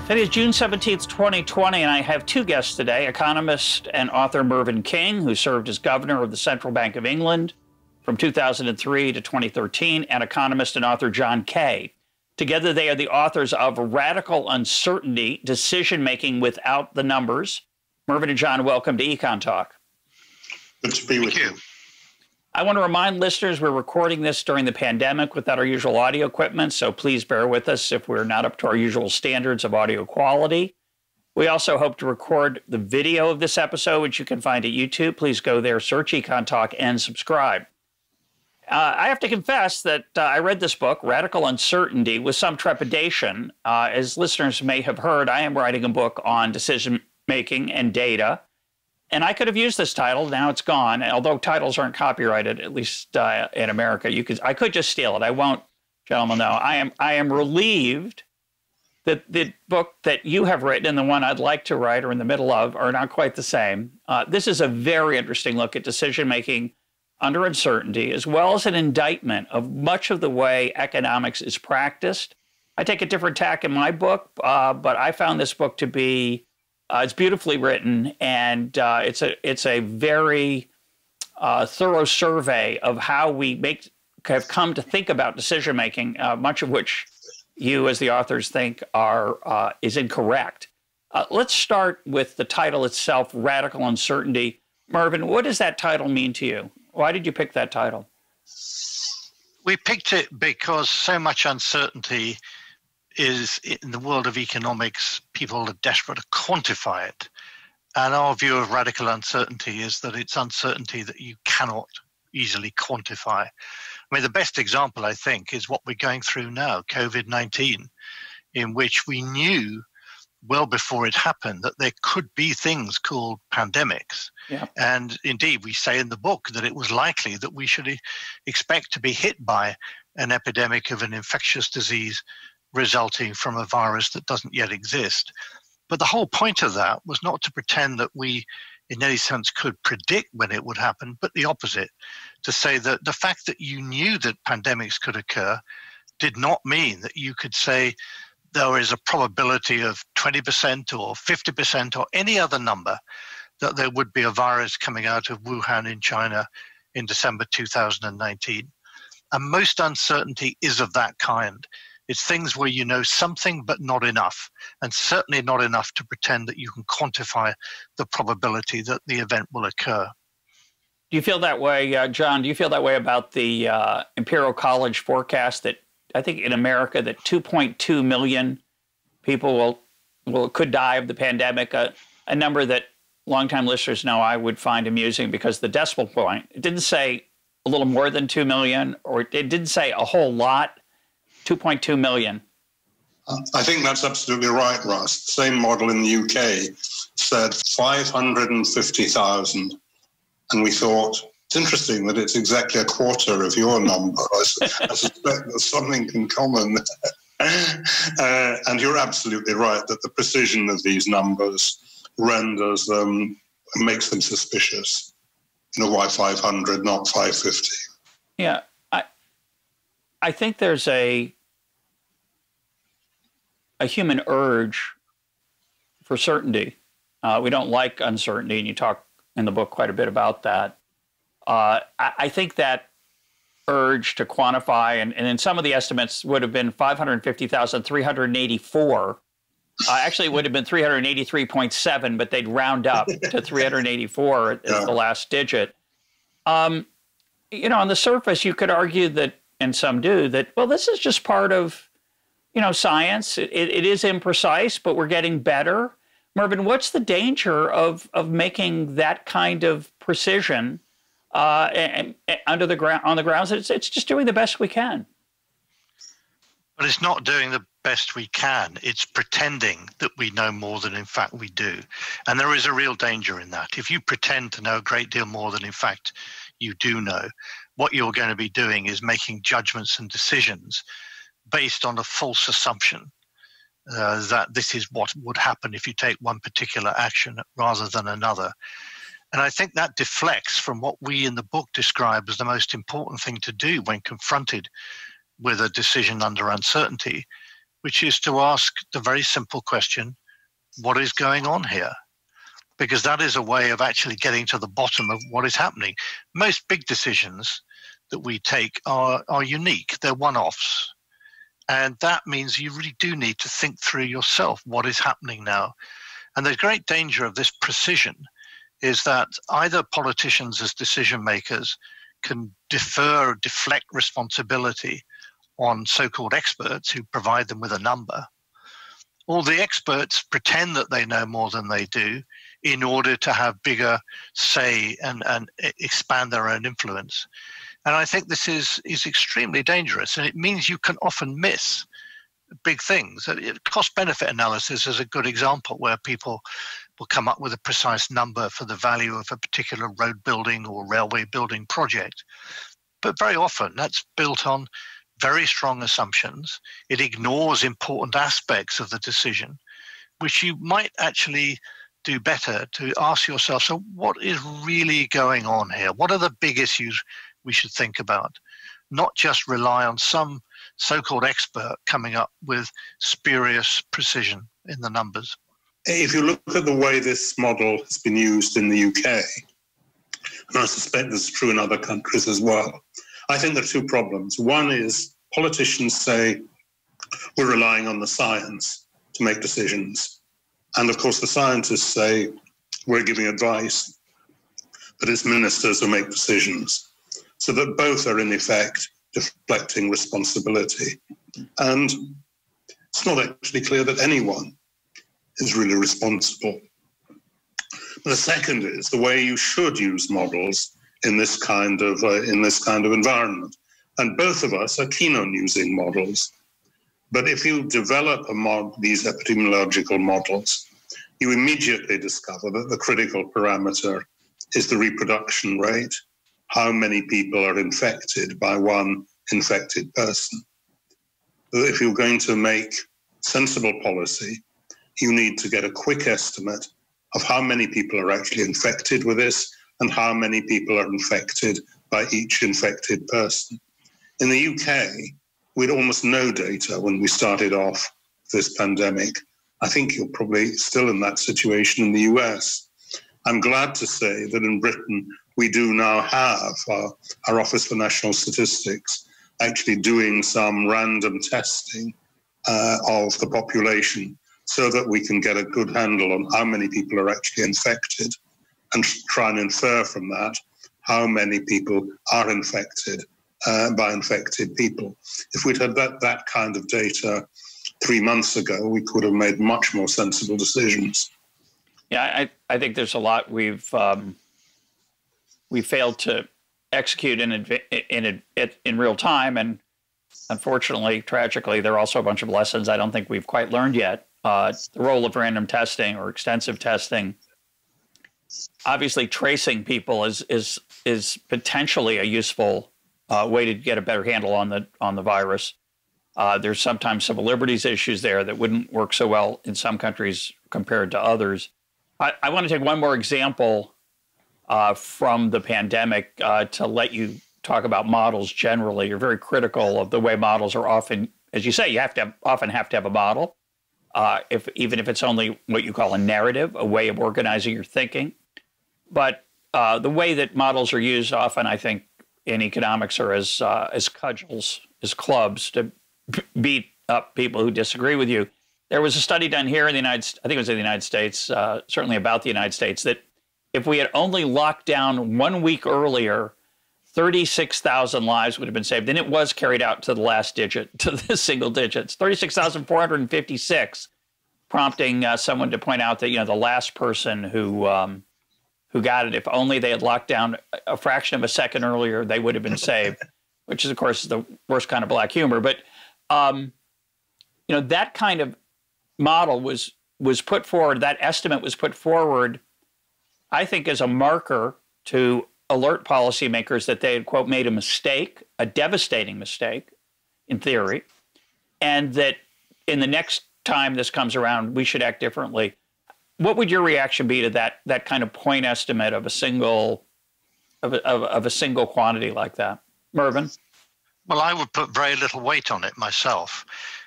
Today is June 17th, 2020, and I have two guests today, economist and author Mervyn King, who served as governor of the Central Bank of England from 2003 to 2013, and economist and author John Kay. Together, they are the authors of Radical Uncertainty, Decision-Making Without the Numbers. Mervyn and John, welcome to EconTalk. Good to be with you. I want to remind listeners we're recording this during the pandemic without our usual audio equipment, so please bear with us if we're not up to our usual standards of audio quality. We also hope to record the video of this episode, which you can find at YouTube. Please go there, search EconTalk, and subscribe. I have to confess that I read this book, Radical Uncertainty, with some trepidation. As listeners may have heard, I am writing a book on decision-making and data. And I could have used this title. Now it's gone. Although titles aren't copyrighted, at least in America, I could just steal it. I won't, gentlemen. No, I am relieved that the book that you have written and the one I'd like to write or in the middle of are not quite the same. This is a very interesting look at decision making under uncertainty, as well as an indictment of much of the way economics is practiced. I take a different tack in my book, but I found this book to be. It's beautifully written, and it's a very thorough survey of how we have come to think about decision making, much of which you, as the authors, think is incorrect. Let's start with the title itself, Radical Uncertainty. Mervyn, what does that title mean to you? Why did you pick that title? We picked it because so much uncertainty is in the world of economics, people are desperate to quantify it. And our view of radical uncertainty is that it's uncertainty that you cannot easily quantify. I mean, the best example, I think, is what we're going through now, COVID-19, in which we knew well before it happened that there could be things called pandemics. Yeah. And indeed, we say in the book that it was likely that we should expect to be hit by an epidemic of an infectious disease resulting from a virus that doesn't yet exist. But the whole point of that was not to pretend that we, in any sense, could predict when it would happen, but the opposite, to say that the fact that you knew that pandemics could occur did not mean that you could say there is a probability of 20% or 50% or any other number that there would be a virus coming out of Wuhan in China in December 2019. And most uncertainty is of that kind. It's things where you know something but not enough, and certainly not enough to pretend that you can quantify the probability that the event will occur. Do you feel that way, John? Do you feel that way about the Imperial College forecast that I think in America that 2.2 million people could die of the pandemic, a number that longtime listeners know I would find amusing because the decimal point, it didn't say a little more than 2 million, or it didn't say a whole lot. 2.2 million. I think that's absolutely right, Russ. The same model in the UK said 550,000. And we thought, it's interesting that it's exactly a quarter of your number. I suspect there's something in common. And you're absolutely right that the precision of these numbers renders them, makes them suspicious. You know, why 500, not 550? Yeah. I think there's a human urge for certainty. We don't like uncertainty, and you talk in the book quite a bit about that. I think that urge to quantify, and in some of the estimates would have been 550,384. Actually, it would have been 383.7, but they'd round up to 384 as the last digit. You know, on the surface, you could argue that, and some do, that, well, this is just part of, you know, science. It is imprecise, but we're getting better. Mervyn, what's the danger of making that kind of precision and under the ground, on the grounds that it's just doing the best we can? But it's not doing the best we can. It's pretending that we know more than in fact we do. And there is a real danger in that. If you pretend to know a great deal more than in fact you do know, what you're going to be doing is making judgments and decisions based on a false assumption that this is what would happen if you take one particular action rather than another. And I think that deflects from what we in the book describe as the most important thing to do when confronted with a decision under uncertainty, which is to ask the very simple question, what is going on here? Because that is a way of actually getting to the bottom of what is happening. Most big decisions that we take are unique. They're one-offs. And that means you really do need to think through yourself what is happening now. And the great danger of this precision is that either politicians as decision makers can defer or deflect responsibility on so-called experts who provide them with a number, or the experts pretend that they know more than they do in order to have bigger say and expand their own influence. And I think this is extremely dangerous, and it means you can often miss big things. Cost-benefit analysis is a good example where people will come up with a precise number for the value of a particular road building or railway building project. But very often that's built on very strong assumptions. It ignores important aspects of the decision, which you might actually do better to ask yourself, so what is really going on here? What are the big issues we should think about? Not just rely on some so-called expert coming up with spurious precision in the numbers. If you look at the way this model has been used in the UK, and I suspect this is true in other countries as well, I think there are two problems. One is politicians say we're relying on the science to make decisions. And of course, the scientists say we're giving advice, but it's ministers who make decisions. So that both are in effect deflecting responsibility. And it's not actually clear that anyone is really responsible. The second is the way you should use models in this kind of environment. And both of us are keen on using models. But if you develop these epidemiological models, you immediately discover that the critical parameter is the reproduction rate, how many people are infected by one infected person. If you're going to make sensible policy, you need to get a quick estimate of how many people are actually infected with this and how many people are infected by each infected person. In the UK, we had almost no data when we started off this pandemic. I think you're probably still in that situation in the US. I'm glad to say that in Britain, we do now have our Office for National Statistics actually doing some random testing of the population so that we can get a good handle on how many people are actually infected and try and infer from that how many people are infected by infected people. If we'd had that kind of data 3 months ago, we could have made much more sensible decisions. Yeah, I think there's a lot we failed to execute in real time, and unfortunately, tragically, there are also a bunch of lessons I don't think we've quite learned yet. The role of random testing or extensive testing. Obviously, tracing people is potentially a useful way to get a better handle on the virus. There's sometimes civil liberties issues there that wouldn't work so well in some countries compared to others. I want to take one more example from the pandemic to let you talk about models generally. You're very critical of the way models are often, as you say, you often have to have a model, even if it's only what you call a narrative, a way of organizing your thinking. But the way that models are used often, I think, in economics are as cudgels, as clubs to beat up people who disagree with you. There was a study done here in the United States, certainly about the United States, that if we had only locked down 1 week earlier, 36,000 lives would have been saved. And it was carried out to the last digit, to the single digits, 36,456, prompting someone to point out that, the last person who got it, if only they had locked down a fraction of a second earlier, they would have been saved, which is, of course, the worst kind of black humor. But, that kind of model was put forward, that estimate was put forward, I think, as a marker to alert policymakers that they had, quote, made a mistake, a devastating mistake, in theory, and that in the next time this comes around, we should act differently. What would your reaction be to that kind of point estimate of a single quantity like that? Mervyn? Well, I would put very little weight on it myself.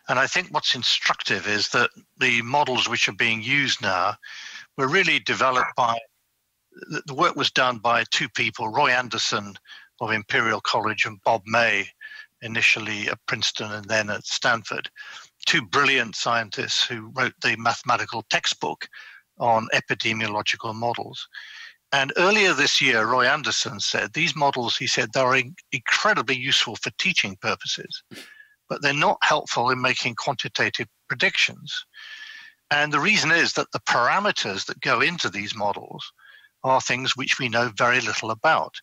And I think what's instructive is that the models which are being used now were really developed by, the work was done by two people, Roy Anderson of Imperial College and Bob May, initially at Princeton and then at Stanford, two brilliant scientists who wrote the mathematical textbook on epidemiological models. And earlier this year, Roy Anderson said these models, he said, they're incredibly useful for teaching purposes, but they're not helpful in making quantitative predictions. And the reason is that the parameters that go into these models are things which we know very little about.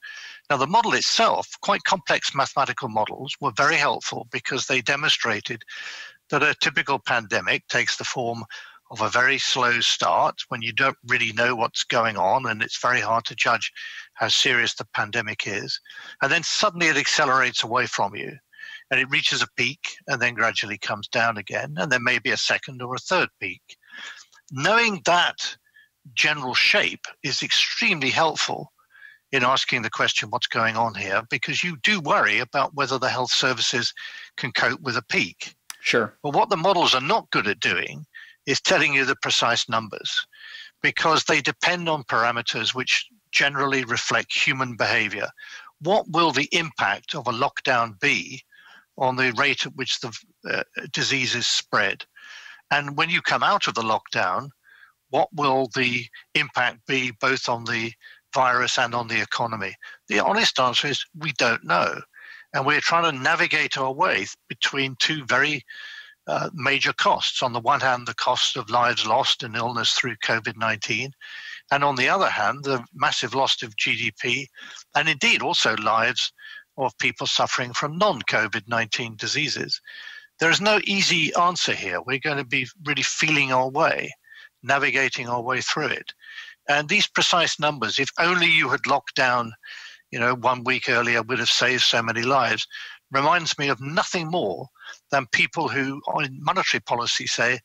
Now, the model itself, quite complex mathematical models, were very helpful because they demonstrated that a typical pandemic takes the form of a very slow start when you don't really know what's going on and it's very hard to judge how serious the pandemic is. And then suddenly it accelerates away from you and it reaches a peak and then gradually comes down again. And there may be a second or a third peak. Knowing that general shape is extremely helpful in asking the question, what's going on here? Because you do worry about whether the health services can cope with a peak. Sure. But what the models are not good at doing is telling you the precise numbers, because they depend on parameters which generally reflect human behavior. What will the impact of a lockdown be on the rate at which the disease is spread? And when you come out of the lockdown, what will the impact be both on the virus and on the economy? The honest answer is we don't know. And we're trying to navigate our way between two very major costs. On the one hand, the cost of lives lost and illness through COVID-19. And on the other hand, the massive loss of GDP and indeed also lives of people suffering from non-COVID-19 diseases. There is no easy answer here. We're going to be really feeling our way, navigating our way through it. And these precise numbers, if only you had locked down, 1 week earlier, would have saved so many lives, reminds me of nothing more than people who on monetary policy say,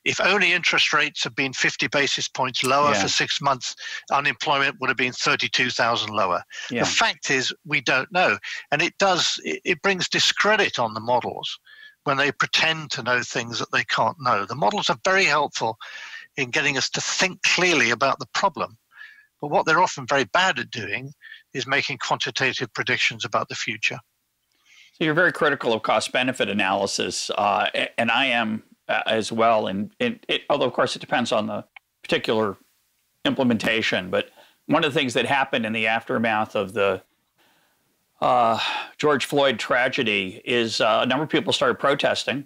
if only interest rates had been 50 basis points lower for 6 months, unemployment would have been 32,000 lower. The fact is, we don't know. And it brings discredit on the models when they pretend to know things that they can't know. The models are very helpful in getting us to think clearly about the problem. But what they're often very bad at doing is making quantitative predictions about the future. So you're very critical of cost-benefit analysis, and I am as well. And although, of course, it depends on the particular implementation. But one of the things that happened in the aftermath of the George Floyd tragedy is a number of people started protesting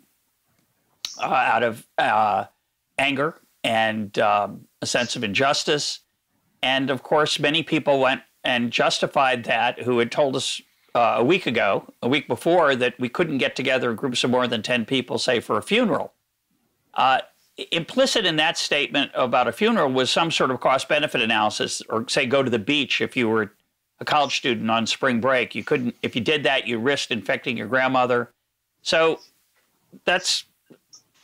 out of anger and a sense of injustice. And of course, many people went and justified that who had told us a week before, that we couldn't get together in groups of more than 10 people, say, for a funeral. Implicit in that statement about a funeral was some sort of cost-benefit analysis, or say go to the beach if you were a college student on spring break. You couldn't, if you did that, you risked infecting your grandmother. So there's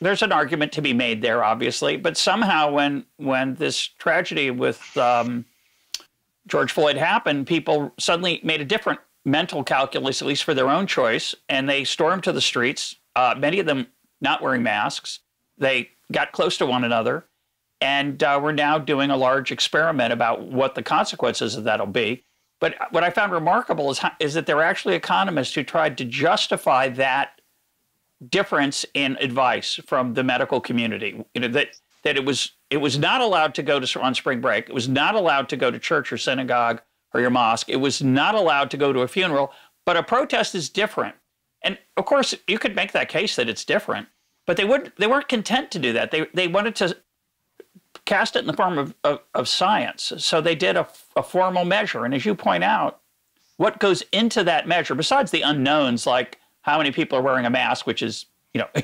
an argument to be made there, obviously. But somehow when this tragedy with George Floyd happened, people suddenly made a different mental calculus, at least for their own choice, and they stormed to the streets, many of them not wearing masks. They got close to one another, and we're now doing a large experiment about what the consequences of that'll be. But what I found remarkable is that there were actually economists who tried to justify that difference in advice from the medical community. That it was not allowed to go on spring break. It was not allowed to go to church or synagogue or your mosque. It was not allowed to go to a funeral. But a protest is different. And of course, you could make that case that it's different. But they weren't content to do that. They wanted to cast it in the form of science. So they did a formal measure. And as you point out, what goes into that measure, besides the unknowns like how many people are wearing a mask, which is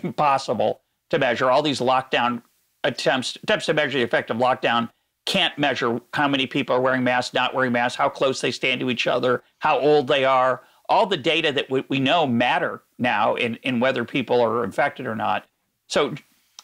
impossible to measure, all these lockdown attempts to measure the effect of lockdown can't measure how many people are wearing masks, not wearing masks, how close they stand to each other, how old they are. All the data that we know matter now in whether people are infected or not. So,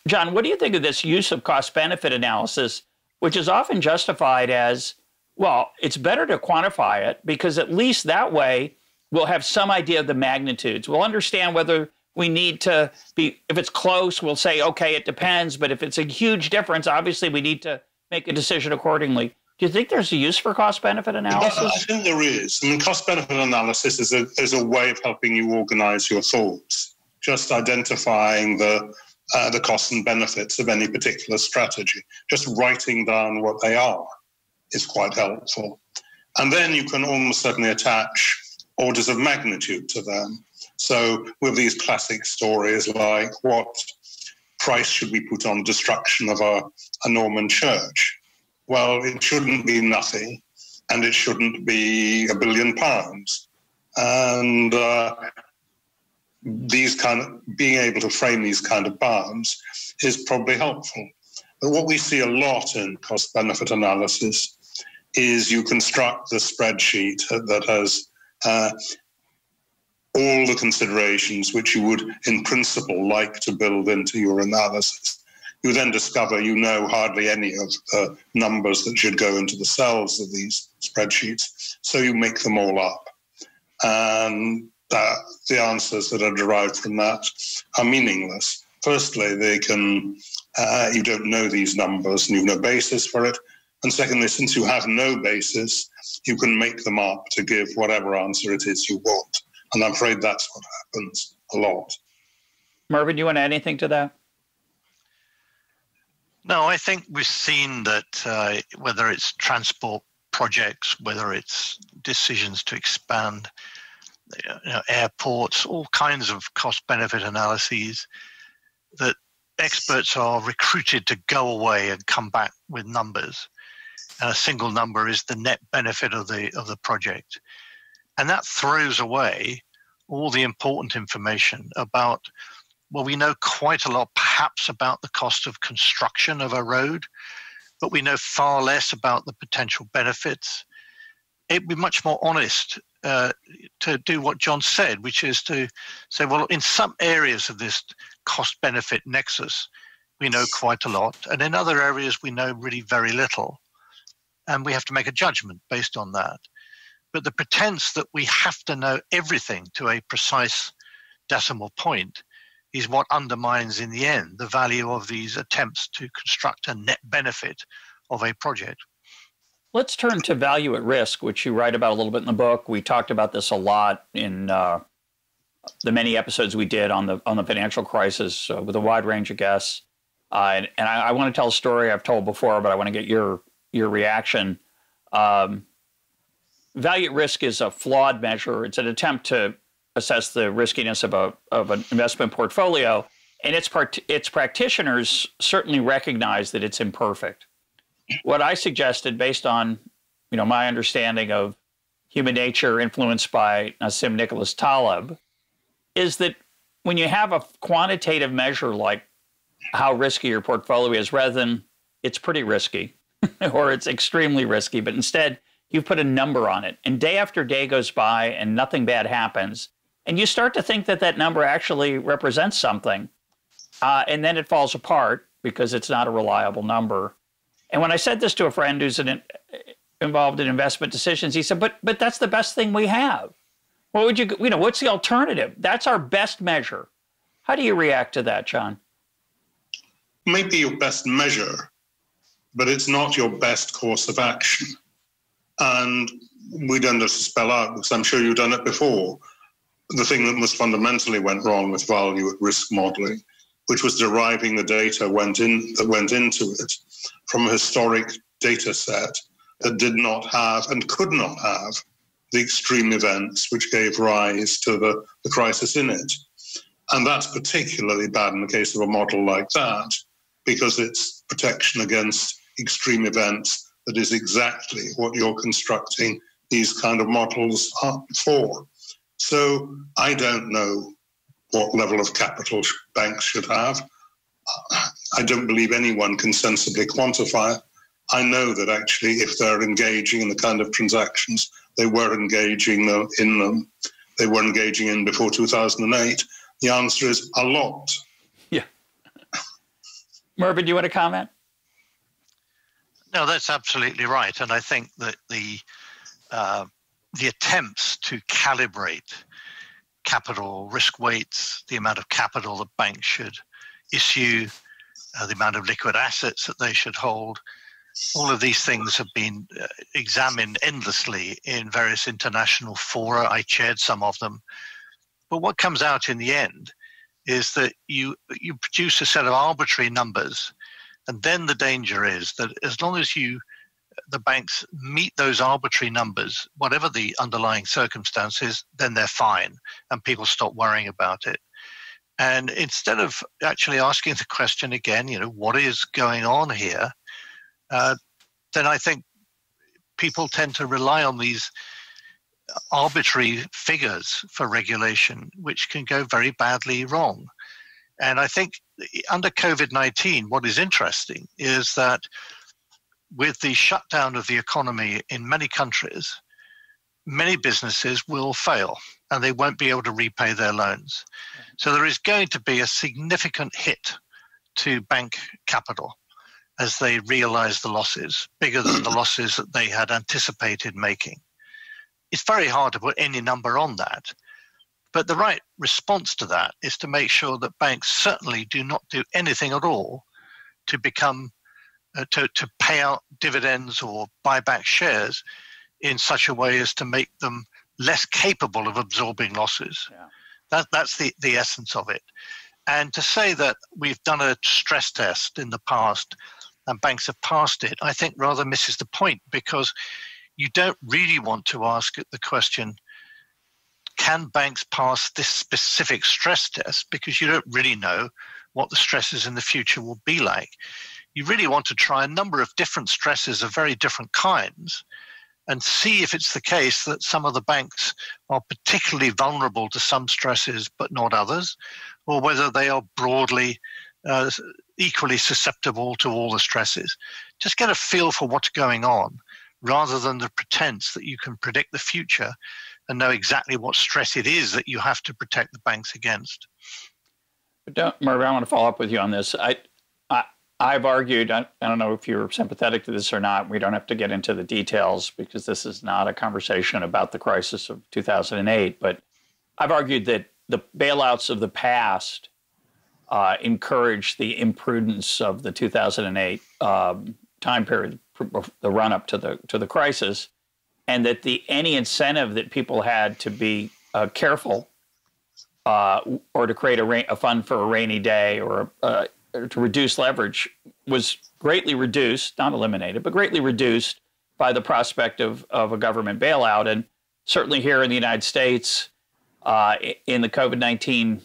John, what do you think of this use of cost-benefit analysis, which is often justified as, well, it's better to quantify it because at least that way we'll have some idea of the magnitudes. We'll understand whether we need to be, if it's close, we'll say, okay, it depends. But if it's a huge difference, obviously we need to make a decision accordingly. Do you think there's a use for cost-benefit analysis? I think there is. I mean, cost-benefit analysis is a way of helping you organize your thoughts, just identifying the costs and benefits of any particular strategy. Just writing down what they are is quite helpful. And then you can almost certainly attach orders of magnitude to them. So with these classic stories like what price should we put on destruction of a Norman church? Well, it shouldn't be nothing, and it shouldn't be £1 billion. And being able to frame these kind of bounds is probably helpful. But what we see a lot in cost-benefit analysis is you construct the spreadsheet that has all the considerations which you would, in principle, like to build into your analysis. You then discover you know hardly any of the numbers that should go into the cells of these spreadsheets, so you make them all up. And the answers that are derived from that are meaningless. Firstly, they can you don't know these numbers and you've no basis for it. And secondly, since you have no basis, you can make them up to give whatever answer it is you want. And I'm afraid that's what happens a lot. Mervyn, do you want to add anything to that? No, I think we've seen that whether it's transport projects, whether it's decisions to expand airports, all kinds of cost-benefit analyses, that experts are recruited to go away and come back with numbers. And a single number is the net benefit of the project. And that throws away all the important information about, well, we know quite a lot perhaps about the cost of construction of a road, but we know far less about the potential benefits. It'd be much more honest to do what John said, which is to say, well, in some areas of this cost-benefit nexus, we know quite a lot, and in other areas we know really very little, and we have to make a judgment based on that. But the pretense that we have to know everything to a precise decimal point is what undermines, in the end, the value of these attempts to construct a net benefit of a project. Let's turn to value at risk, which you write about a little bit in the book. We talked about this a lot in the many episodes we did on the financial crisis with a wide range of guests. And I want to tell a story I've told before, but I want to get your reaction. Value at risk is a flawed measure. It's an attempt to assess the riskiness of an investment portfolio, and its practitioners certainly recognize that it's imperfect. What I suggested, based on my understanding of human nature influenced by Nassim Nicholas Taleb, is that when you have a quantitative measure like how risky your portfolio is, rather than it's pretty risky or it's extremely risky, but instead you put a number on it, and day after day goes by and nothing bad happens, and you start to think that that number actually represents something, and then it falls apart because it's not a reliable number. And when I said this to a friend who's involved in investment decisions, he said, but that's the best thing we have. What would what's the alternative? That's our best measure. How do you react to that, John? Maybe your best measure, but it's not your best course of action. And we don't have to spell out, because I'm sure you've done it before, the thing that most fundamentally went wrong with value at risk modeling, which was deriving the data that went into it from a historic data set that did not have and could not have the extreme events which gave rise to the crisis in it. And that's particularly bad in the case of a model like that, because it's protection against extreme events that is exactly what you're constructing these kind of models up for. So I don't know what level of capital banks should have. I don't believe anyone can sensibly quantify it. I know that actually if they're engaging in the kind of transactions they were engaging in them, they were engaging in before 2008, the answer is a lot. Yeah. Mervyn, do you want to comment? No, that's absolutely right. And I think that the attempts to calibrate capital risk weights, the amount of capital that banks should issue, the amount of liquid assets that they should hold. All of these things have been examined endlessly in various international fora. I chaired some of them. But what comes out in the end is that you produce a set of arbitrary numbers, and then the danger is that as long as the banks meet those arbitrary numbers, whatever the underlying circumstances, then they're fine, and people stop worrying about it. And instead of actually asking the question again, what is going on here, then I think people tend to rely on these arbitrary figures for regulation, which can go very badly wrong. And I think under COVID-19, what is interesting is that with the shutdown of the economy in many countries, many businesses will fail and they won't be able to repay their loans. So there is going to be a significant hit to bank capital as they realize the losses, bigger than the losses that they had anticipated making. It's very hard to put any number on that. But the right response to that is to make sure that banks certainly do not do anything at all to become to pay out dividends or buy back shares in such a way as to make them less capable of absorbing losses. Yeah. That's the essence of it. And to say that we've done a stress test in the past and banks have passed it, I think rather misses the point, because you don't really want to ask the question, can banks pass this specific stress test? Because you don't really know what the stresses in the future will be like. You really want to try a number of different stresses of very different kinds and see if it's the case that some of the banks are particularly vulnerable to some stresses but not others, or whether they are broadly equally susceptible to all the stresses. Just get a feel for what's going on rather than the pretense that you can predict the future and know exactly what stress it is that you have to protect the banks against. But Mervyn, I want to follow up with you on this. I've argued, I don't know if you're sympathetic to this or not, we don't have to get into the details because this is not a conversation about the crisis of 2008, but I've argued that the bailouts of the past encouraged the imprudence of the 2008 time period, the run-up to the crisis, and that any incentive that people had to be careful or to create a fund for a rainy day or to reduce leverage was greatly reduced, not eliminated, but greatly reduced by the prospect of a government bailout. And certainly here in the United States, in the COVID-19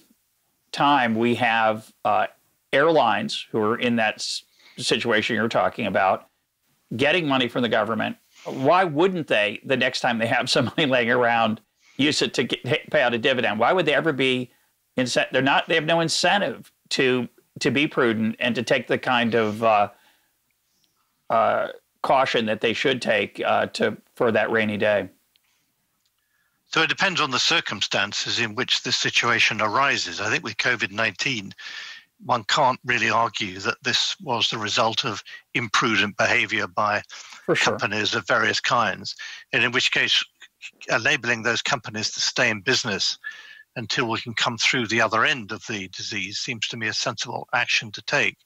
time, we have airlines who are in that situation you're talking about, getting money from the government. Why wouldn't they, the next time they have some money laying around, use it to pay out a dividend? Why would they ever be they have no incentive to be prudent and to take the kind of caution that they should take for that rainy day. So it depends on the circumstances in which this situation arises. I think with COVID-19, one can't really argue that this was the result of imprudent behavior by companies of various kinds, and in which case enabling those companies to stay in business until we can come through the other end of the disease seems to me a sensible action to take.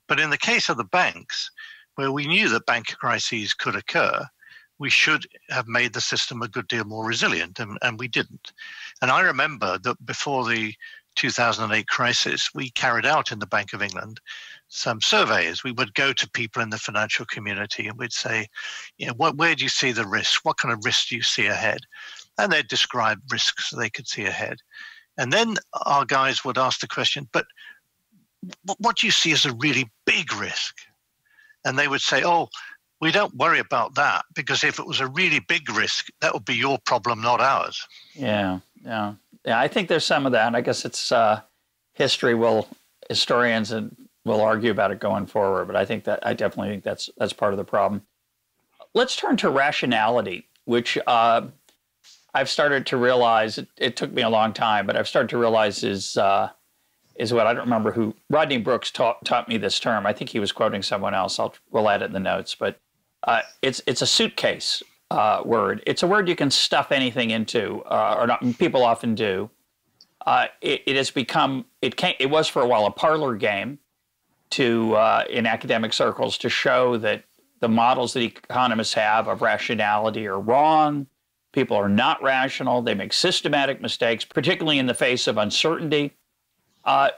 But in the case of the banks, where we knew that bank crises could occur, we should have made the system a good deal more resilient, and we didn't. And I remember that before the 2008 crisis, we carried out in the Bank of England some surveys. We would go to people in the financial community and we'd say, where do you see the risk? What kind of risks do you see ahead? And they'd describe risks they could see ahead. And then our guys would ask the question, but what do you see as a really big risk? And they would say, we don't worry about that, because if it was a really big risk, that would be your problem, not ours. Yeah. I think there's some of that. I guess it's historians will argue about it going forward, but I definitely think that's part of the problem. Let's turn to rationality, which I've started to realize, it took me a long time, but I've started to realize is what I don't remember who, Rodney Brooks taught me this term. I think he was quoting someone else. We'll add it in the notes, but it's a suitcase word. It's a word you can stuff anything into, or not, people often do. It has become, it was for a while a parlor game to in academic circles to show that the models that economists have of rationality are wrong. People are not rational. They make systematic mistakes, particularly in the face of uncertainty.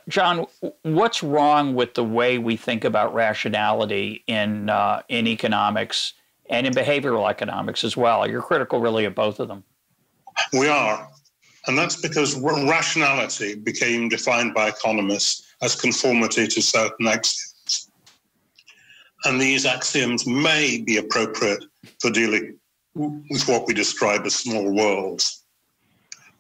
John, what's wrong with the way we think about rationality in economics and in behavioral economics as well? You're critical, really, of both of them. We are. And that's because rationality became defined by economists as conformity to certain axioms. And these axioms may be appropriate for dealing with what we describe as small worlds,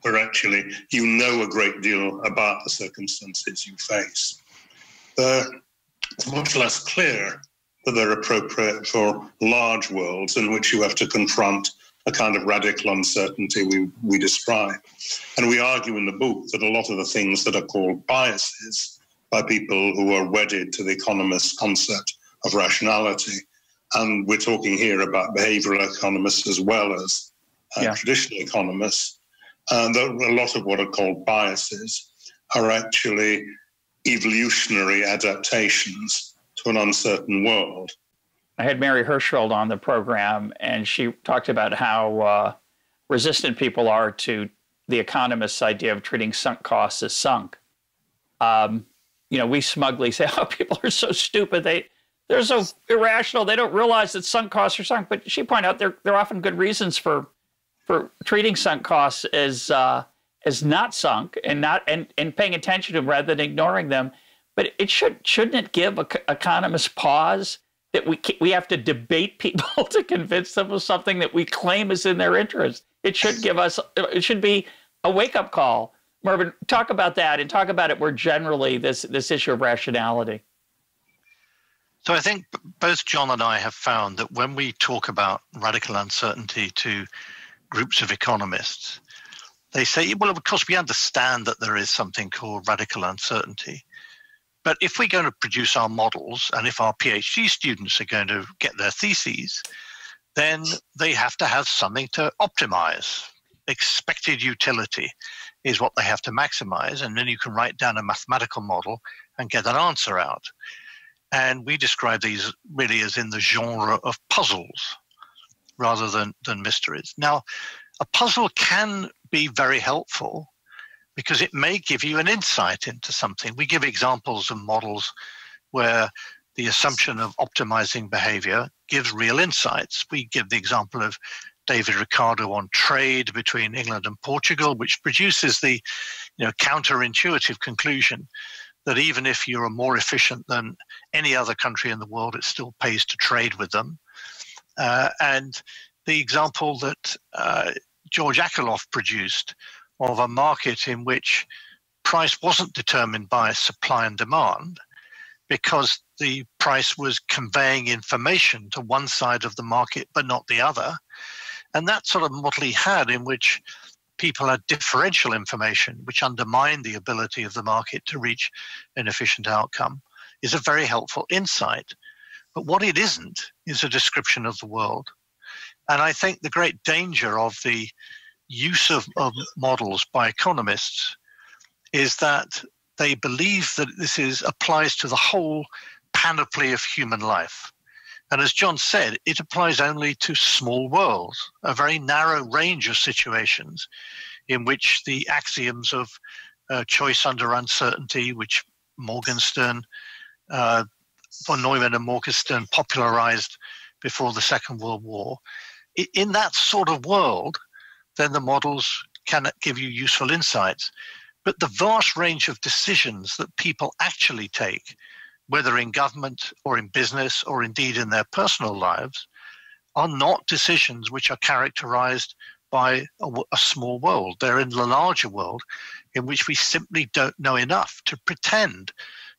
where actually you know a great deal about the circumstances you face. It's much less clear that they're appropriate for large worlds in which you have to confront a kind of radical uncertainty we describe. And we argue in the book that a lot of the things that are called biases by people who are wedded to the economist concept of rationality, and we're talking here about behavioral economists as well as traditional economists, that a lot of what are called biases are actually evolutionary adaptations to an uncertain world. I had Mary Hirschfeld on the program, and she talked about how resistant people are to the economist's idea of treating sunk costs as sunk. We smugly say, oh, people are so stupid. They're so irrational. They don't realize that sunk costs are sunk. But she pointed out there are often good reasons for treating sunk costs as not sunk and paying attention to them rather than ignoring them. But shouldn't it give economists pause that we have to debate people to convince them of something that we claim is in their interest? It should be a wake-up call. Mervyn, talk about that and talk about it more generally, this issue of rationality. So I think both John and I have found that when we talk about radical uncertainty to groups of economists, they say, well, of course, we understand that there is something called radical uncertainty. But if we're going to produce our models, and if our PhD students are going to get their theses, then they have to have something to optimize. Expected utility is what they have to maximize, and then you can write down a mathematical model and get an answer out. And we describe these really as in the genre of puzzles rather than mysteries. Now, a puzzle can be very helpful because it may give you an insight into something. We give examples of models where the assumption of optimizing behavior gives real insights. We give the example of David Ricardo on trade between England and Portugal, which produces the counterintuitive conclusion that even if you're more efficient than any other country in the world, it still pays to trade with them. And the example that George Akerlof produced of a market in which price wasn't determined by supply and demand because the price was conveying information to one side of the market but not the other. And that sort of model he had, in which people had differential information which undermined the ability of the market to reach an efficient outcome, is a very helpful insight. But what it isn't is a description of the world. And I think the great danger of the use of models by economists is that they believe that this applies to the whole panoply of human life. And as John said, it applies only to small worlds, a very narrow range of situations in which the axioms of choice under uncertainty, which Morgenstern, von Neumann and Morgenstern popularized before the Second World War, in that sort of world, then the models can give you useful insights. But the vast range of decisions that people actually take, whether in government or in business or indeed in their personal lives, are not decisions which are characterized by a small world. They're in the larger world in which we simply don't know enough to pretend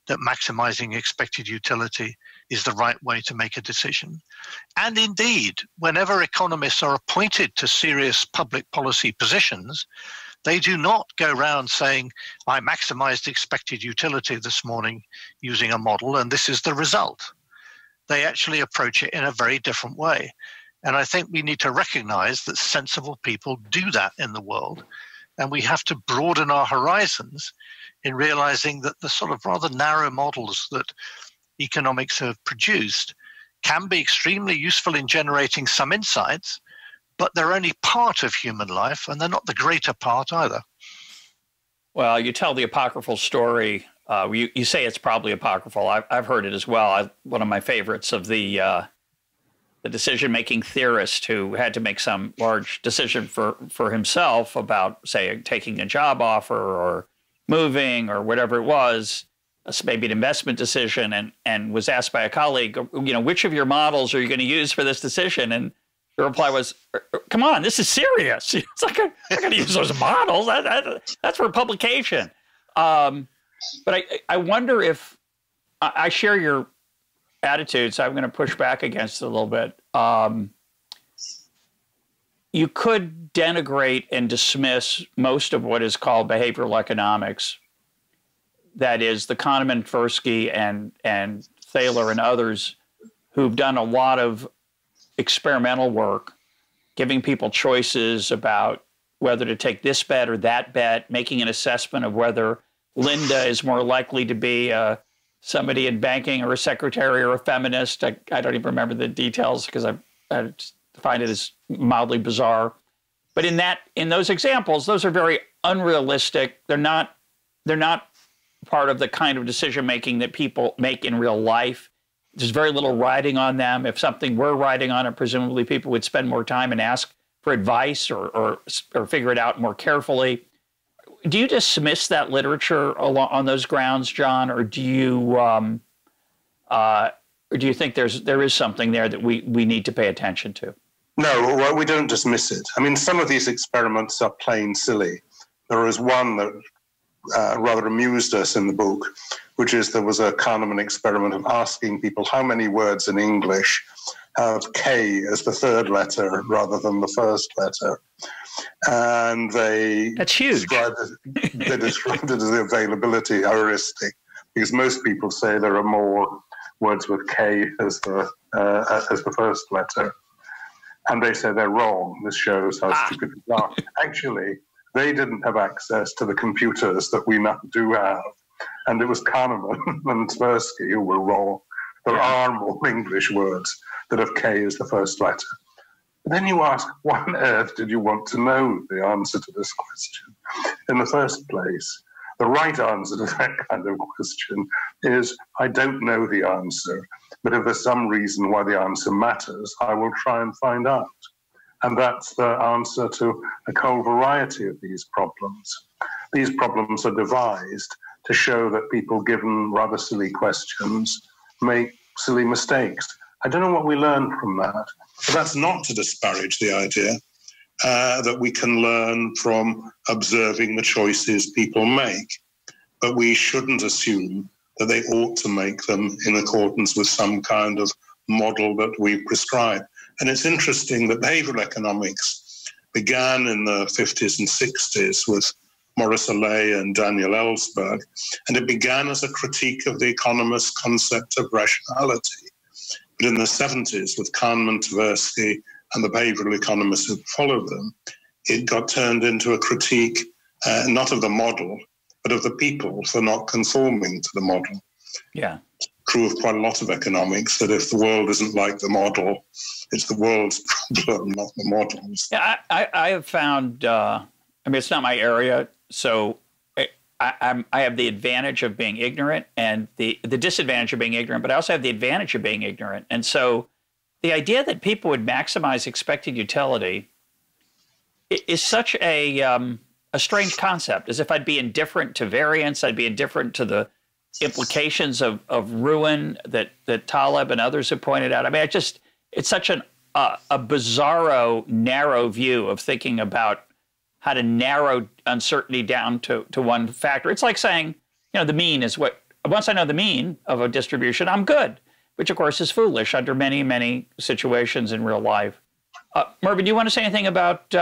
that maximizing expected utility is the right way to make a decision. And indeed, whenever economists are appointed to serious public policy positions, they do not go around saying, I maximized expected utility this morning using a model, and this is the result. They actually approach it in a very different way. And I think we need to recognize that sensible people do that in the world. And we have to broaden our horizons in realizing that the sort of rather narrow models that economics have produced can be extremely useful in generating some insights, but they're only part of human life, and they're not the greater part either. Well, you tell the apocryphal story. You say it's probably apocryphal. I've heard it as well. One of my favorites of the decision-making theorist who had to make some large decision for himself about, say, taking a job offer or moving or whatever it was, maybe an investment decision, and was asked by a colleague, which of your models are you going to use for this decision? And the reply was, come on, this is serious. It's like, I'm not going to use those models. That's for publication. But I wonder if I share your attitude, so I'm going to push back against it a little bit. You could denigrate and dismiss most of what is called behavioral economics. That is, the Kahneman, Tversky, and Thaler and others who've done a lot of experimental work, giving people choices about whether to take this bet or that bet, making an assessment of whether Linda is more likely to be somebody in banking or a secretary or a feminist. I don't even remember the details because I find it as mildly bizarre. But in those examples, those are very unrealistic. They're not part of the kind of decision making that people make in real life. There's very little riding on them. If something were riding on it, presumably people would spend more time and ask for advice or figure it out more carefully. Do you dismiss that literature on those grounds, John, or do you think there is something there that we need to pay attention to? No, well, we don't dismiss it. I mean, some of these experiments are plain silly. There is one that rather amused us in the book, which is there was a Kahneman experiment of asking people how many words in English have K as the third letter rather than the first letter. And That's huge. They described it as the availability heuristic, because most people say there are more words with K as the first letter. And they say they're wrong. This shows how stupid they are. Actually, they didn't have access to the computers that we now do have. And it was Kahneman and Tversky who were wrong. There are more English words that have K as the first letter. But then you ask, why on earth did you want to know the answer to this question in the first place? The right answer to that kind of question is, I don't know the answer, but if there's some reason why the answer matters, I will try and find out. And that's the answer to a whole variety of these problems. These problems are devised to show that people, given rather silly questions, make silly mistakes. I don't know what we learn from that. But that's not to disparage the idea that we can learn from observing the choices people make. But we shouldn't assume that they ought to make them in accordance with some kind of model that we prescribe. And it's interesting that behavioral economics began in the 50s and 60s with Maurice Allais and Daniel Ellsberg, and it began as a critique of the economist concept of rationality. But in the 70s, with Kahneman, Tversky, and the behavioral economists who followed them, it got turned into a critique not of the model, but of the people for not conforming to the model. Yeah. It's true of quite a lot of economics, that if the world isn't like the model, it's the world's problem, not the model's. Yeah, I have found, I mean, it's not my area, so I have the advantage of being ignorant and the disadvantage of being ignorant, but I also have the advantage of being ignorant. And so the idea that people would maximize expected utility is such a strange concept, as if I'd be indifferent to variance, I'd be indifferent to the implications of ruin that Taleb and others have pointed out. I mean, it's such a bizarro, narrow view of thinking about how to narrow uncertainty down to one factor. It's like saying, the mean is what, once I know the mean of a distribution, I'm good, which of course is foolish under many, many situations in real life. Mervyn, do you want to say anything about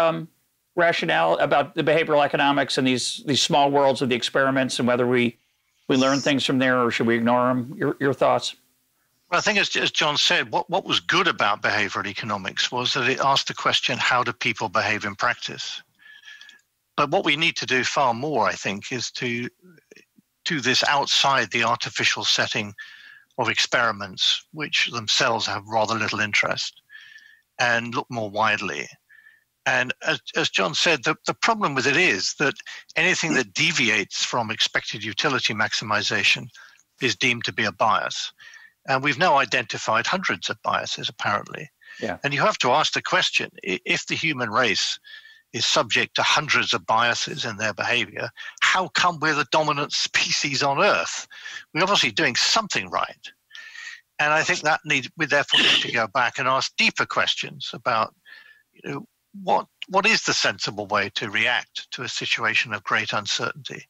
rationale, about the behavioral economics and these small worlds of the experiments and whether we learn things from there or should we ignore them? Your thoughts? Well, I think as John said, what was good about behavioral economics was that it asked the question, how do people behave in practice? But what we need to do far more, I think, is to do this outside the artificial setting of experiments, which themselves have rather little interest, and look more widely. And as John said, the problem with it is that anything that deviates from expected utility maximization is deemed to be a bias. And we've now identified hundreds of biases, apparently. Yeah. And you have to ask the question, if the human race is subject to hundreds of biases in their behavior, how come we're the dominant species on Earth? We're obviously doing something right. And I think that we therefore need to go back and ask deeper questions about, what is the sensible way to react to a situation of great uncertainty?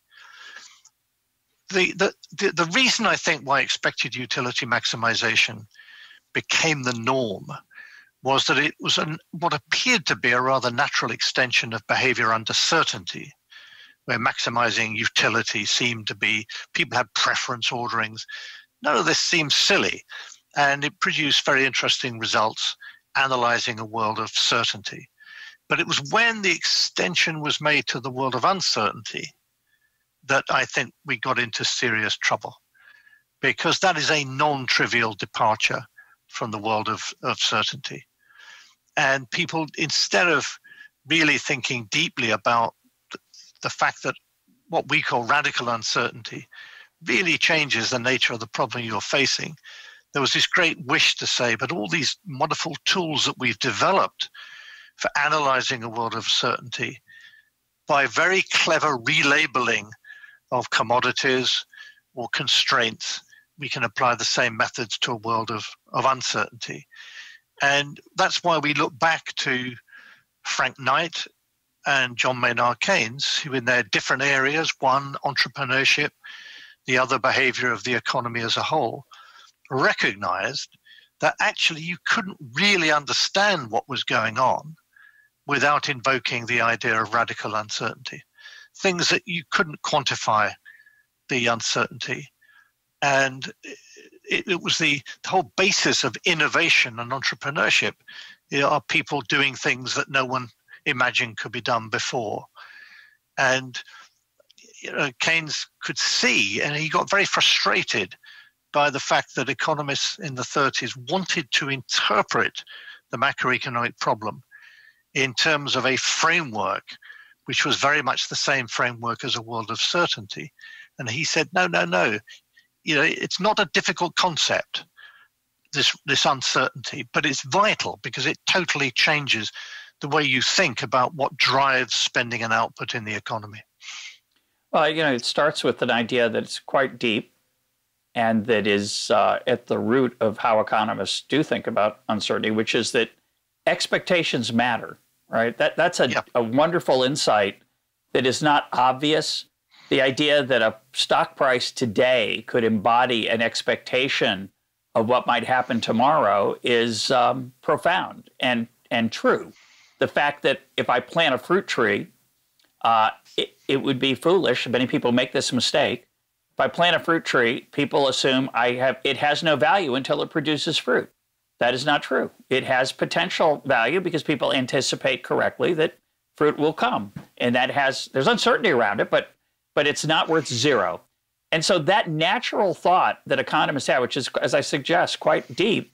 The reason I think why expected utility maximization became the norm was that it was what appeared to be a rather natural extension of behavior under certainty, where maximizing utility seemed to be, people had preference orderings. None of this seems silly, and it produced very interesting results analyzing a world of certainty. But it was when the extension was made to the world of uncertainty that I think we got into serious trouble, because that is a non-trivial departure from the world of certainty. And people, instead of really thinking deeply about the fact that what we call radical uncertainty really changes the nature of the problem you're facing, there was this great wish to say, but all these wonderful tools that we've developed for analyzing a world of certainty, by very clever relabeling of commodities or constraints, we can apply the same methods to a world of uncertainty. And that's why we look back to Frank Knight and John Maynard Keynes, who in their different areas, one entrepreneurship, the other behavior of the economy as a whole, recognized that actually you couldn't really understand what was going on without invoking the idea of radical uncertainty. Things that you couldn't quantify the uncertainty. And it was the whole basis of innovation and entrepreneurship. Are people doing things that no one imagined could be done before? And Keynes could see, and he got very frustrated by the fact that economists in the 30s wanted to interpret the macroeconomic problem in terms of a framework which was very much the same framework as a world of certainty. And he said, no. It's not a difficult concept, this uncertainty, but it's vital because it totally changes the way you think about what drives spending and output in the economy. Well, it starts with an idea that's quite deep and that is at the root of how economists do think about uncertainty, which is that expectations matter, right? That's a wonderful insight that is not obvious. The idea that a stock price today could embody an expectation of what might happen tomorrow is profound and true. The fact that if I plant a fruit tree, it would be foolish. Many people make this mistake. If I plant a fruit tree, people assume it has no value until it produces fruit. That is not true. It has potential value because people anticipate correctly that fruit will come. And there's uncertainty around it, but it's not worth zero. And so that natural thought that economists have, which is, as I suggest, quite deep,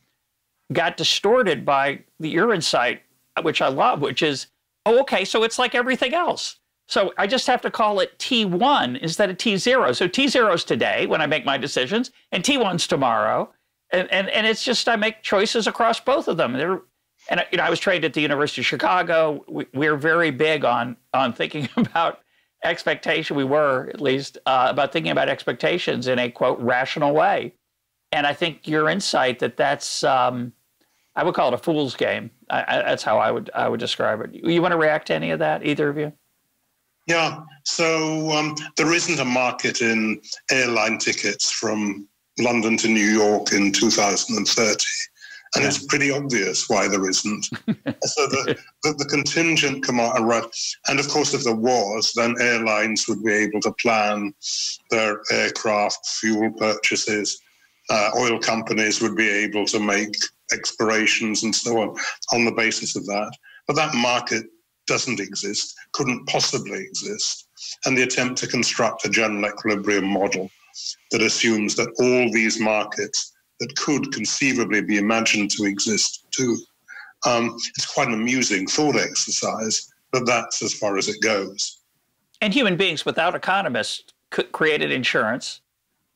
got distorted by your insight, which I love, which is, okay, so it's like everything else. So I just have to call it T1 instead of T0. So T0 is today when I make my decisions, and T1's tomorrow. And it's just I make choices across both of them. I was trained at the University of Chicago. We're very big on thinking about expectation. We were, at least, about thinking about expectations in a, quote, rational way. And I think your insight that's, I would call it a fool's game. That's how I would describe it. You want to react to any of that, either of you? Yeah, so there isn't a market in airline tickets from London to New York in 2030. And it's pretty obvious why there isn't. So the contingent commodity, and of course if there was, then airlines would be able to plan their aircraft fuel purchases oil companies would be able to make explorations and so on the basis of that. But that market doesn't exist, couldn't possibly exist. And the attempt to construct a general equilibrium model that assumes that all these markets that could conceivably be imagined to exist too, it's quite an amusing thought exercise, but that's as far as it goes. And human beings without economists created insurance,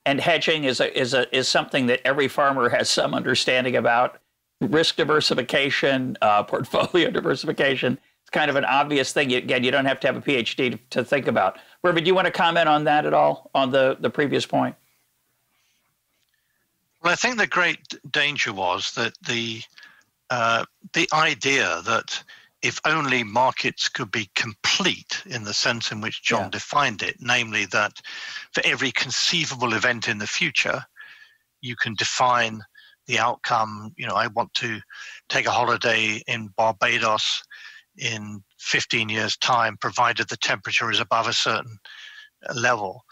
and hedging is something that every farmer has some understanding about. Risk diversification, portfolio diversification. It's kind of an obvious thing. Again, you don't have to have a PhD to think about. Mervyn, do you want to comment on that at all, on the previous point? Well, I think the great danger was that the idea that if only markets could be complete in the sense in which John defined it, namely that for every conceivable event in the future, you can define the outcome. You know, I want to take a holiday in Barbados in 15 years' time, provided the temperature is above a certain level.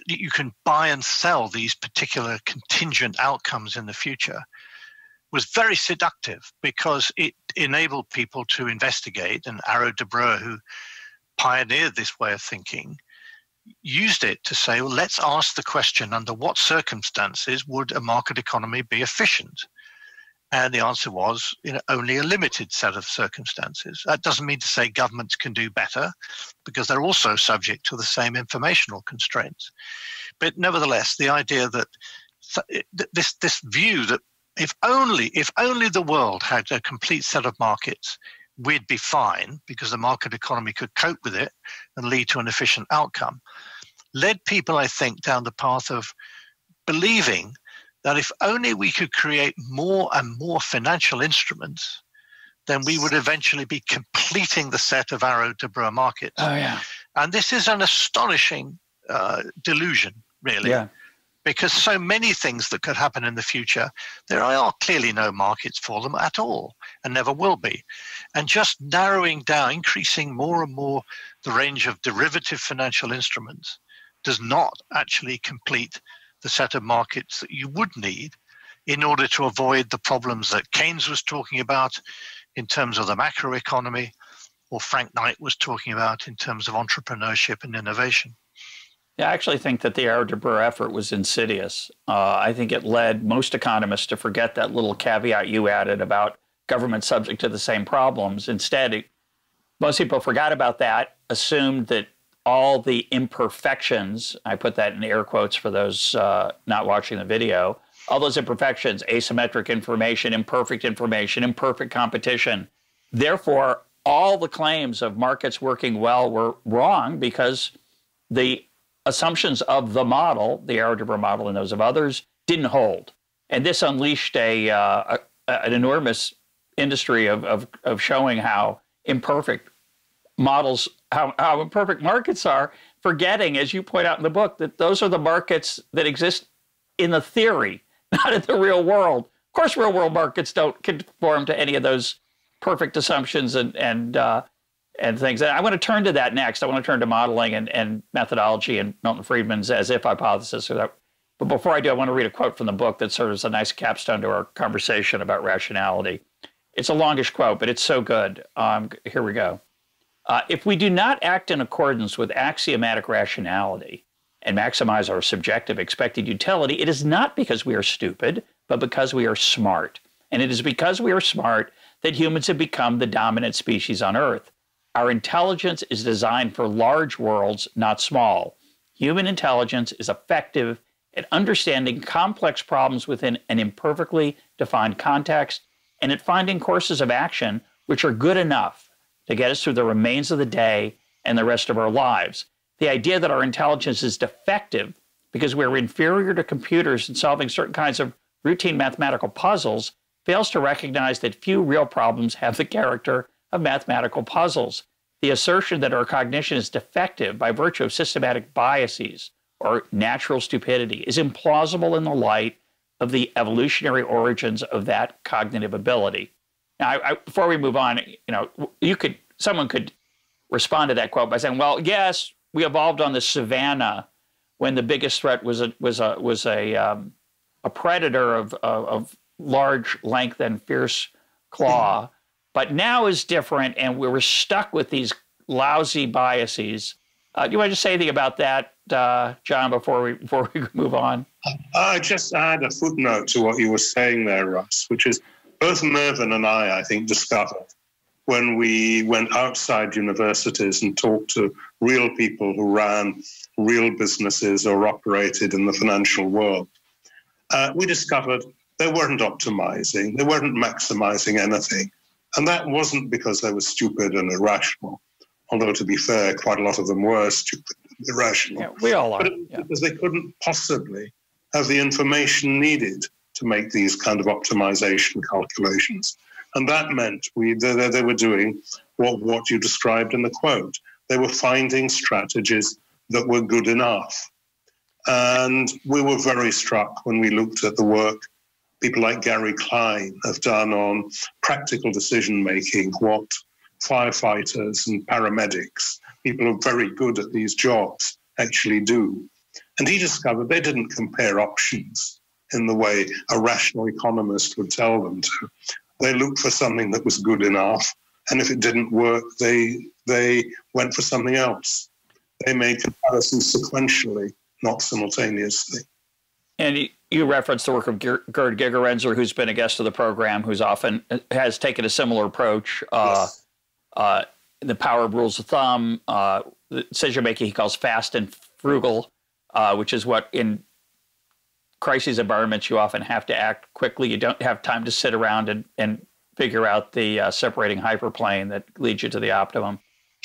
You can buy and sell these particular contingent outcomes in the future, was very seductive because it enabled people to investigate. And Arrow de Breuer, who pioneered this way of thinking, used it to say, well, let's ask the question, under what circumstances would a market economy be efficient? And the answer was, only a limited set of circumstances. That doesn't mean to say governments can do better, because they're also subject to the same informational constraints. But nevertheless, the idea that this view that if only the world had a complete set of markets, we'd be fine because the market economy could cope with it and lead to an efficient outcome, led people, I think, down the path of believing that if only we could create more and more financial instruments, then we would eventually be completing the set of Arrow de Breuer markets. Oh, yeah. And this is an astonishing delusion, really. Yeah. Because so many things that could happen in the future, there are clearly no markets for them at all, and never will be. And just narrowing down, increasing more and more the range of derivative financial instruments does not actually complete the set of markets that you would need in order to avoid the problems that Keynes was talking about in terms of the macroeconomy, or Frank Knight was talking about in terms of entrepreneurship and innovation. Yeah, I actually think that the Arrow de Breuer effort was insidious. I think it led most economists to forget that little caveat you added about government subject to the same problems. Instead, most people forgot about that, assumed that all the imperfections, I put that in air quotes for those not watching the video, all those imperfections, asymmetric information, imperfect competition. Therefore, all the claims of markets working well were wrong because the assumptions of the model, the Arrow de Breuer model and those of others, didn't hold. And this unleashed an enormous industry of showing how imperfect models, how imperfect markets are, forgetting, as you point out in the book, that those are the markets that exist in the theory, not in the real world. Of course, real world markets don't conform to any of those perfect assumptions and things. And I want to turn to that next. I want to turn to modeling and methodology and Milton Friedman's as-if hypothesis. But before I do, I want to read a quote from the book that serves a nice capstone to our conversation about rationality. It's a longish quote, but it's so good. Here we go. If we do not act in accordance with axiomatic rationality and maximize our subjective expected utility, it is not because we are stupid, but because we are smart. And it is because we are smart that humans have become the dominant species on Earth. Our intelligence is designed for large worlds, not small. Human intelligence is effective at understanding complex problems within an imperfectly defined context and at finding courses of action which are good enough to get us through the remains of the day and the rest of our lives. The idea that our intelligence is defective because we're inferior to computers in solving certain kinds of routine mathematical puzzles fails to recognize that few real problems have the character of mathematical puzzles. The assertion that our cognition is defective by virtue of systematic biases or natural stupidity is implausible in the light of the evolutionary origins of that cognitive ability. Now, before we move on, someone could respond to that quote by saying, "Well, yes, we evolved on the savannah when the biggest threat was a a predator of large length and fierce claw, but now is different, and we were stuck with these lousy biases. Do you want to just say anything about that, John, before we move on? I just add a footnote to what you were saying there, Russ, which is both Mervyn and I think, discovered when we went outside universities and talked to real people who ran real businesses or operated in the financial world. We discovered they weren't optimizing, they weren't maximizing anything. And that wasn't because they were stupid and irrational, although to be fair, quite a lot of them were stupid and irrational. Yeah, we all are. But because they couldn't possibly have the information needed to make these kind of optimization calculations. And that meant they were doing what you described in the quote. They were finding strategies that were good enough. And we were very struck when we looked at the work people like Gary Klein have done on practical decision-making, what firefighters and paramedics, people who are very good at these jobs, actually do. And he discovered they didn't compare options in the way a rational economist would tell them to. They looked for something that was good enough, and if it didn't work, they went for something else. They made comparisons sequentially, not simultaneously. And you referenced the work of Gerd Gigerenzer, who's been a guest of the program, who's often has taken a similar approach. Yes. The power of rules of thumb, decision-making he calls fast and frugal, which is what in crisis environments you often have to act quickly. You don't have time to sit around and figure out the separating hyperplane that leads you to the optimum.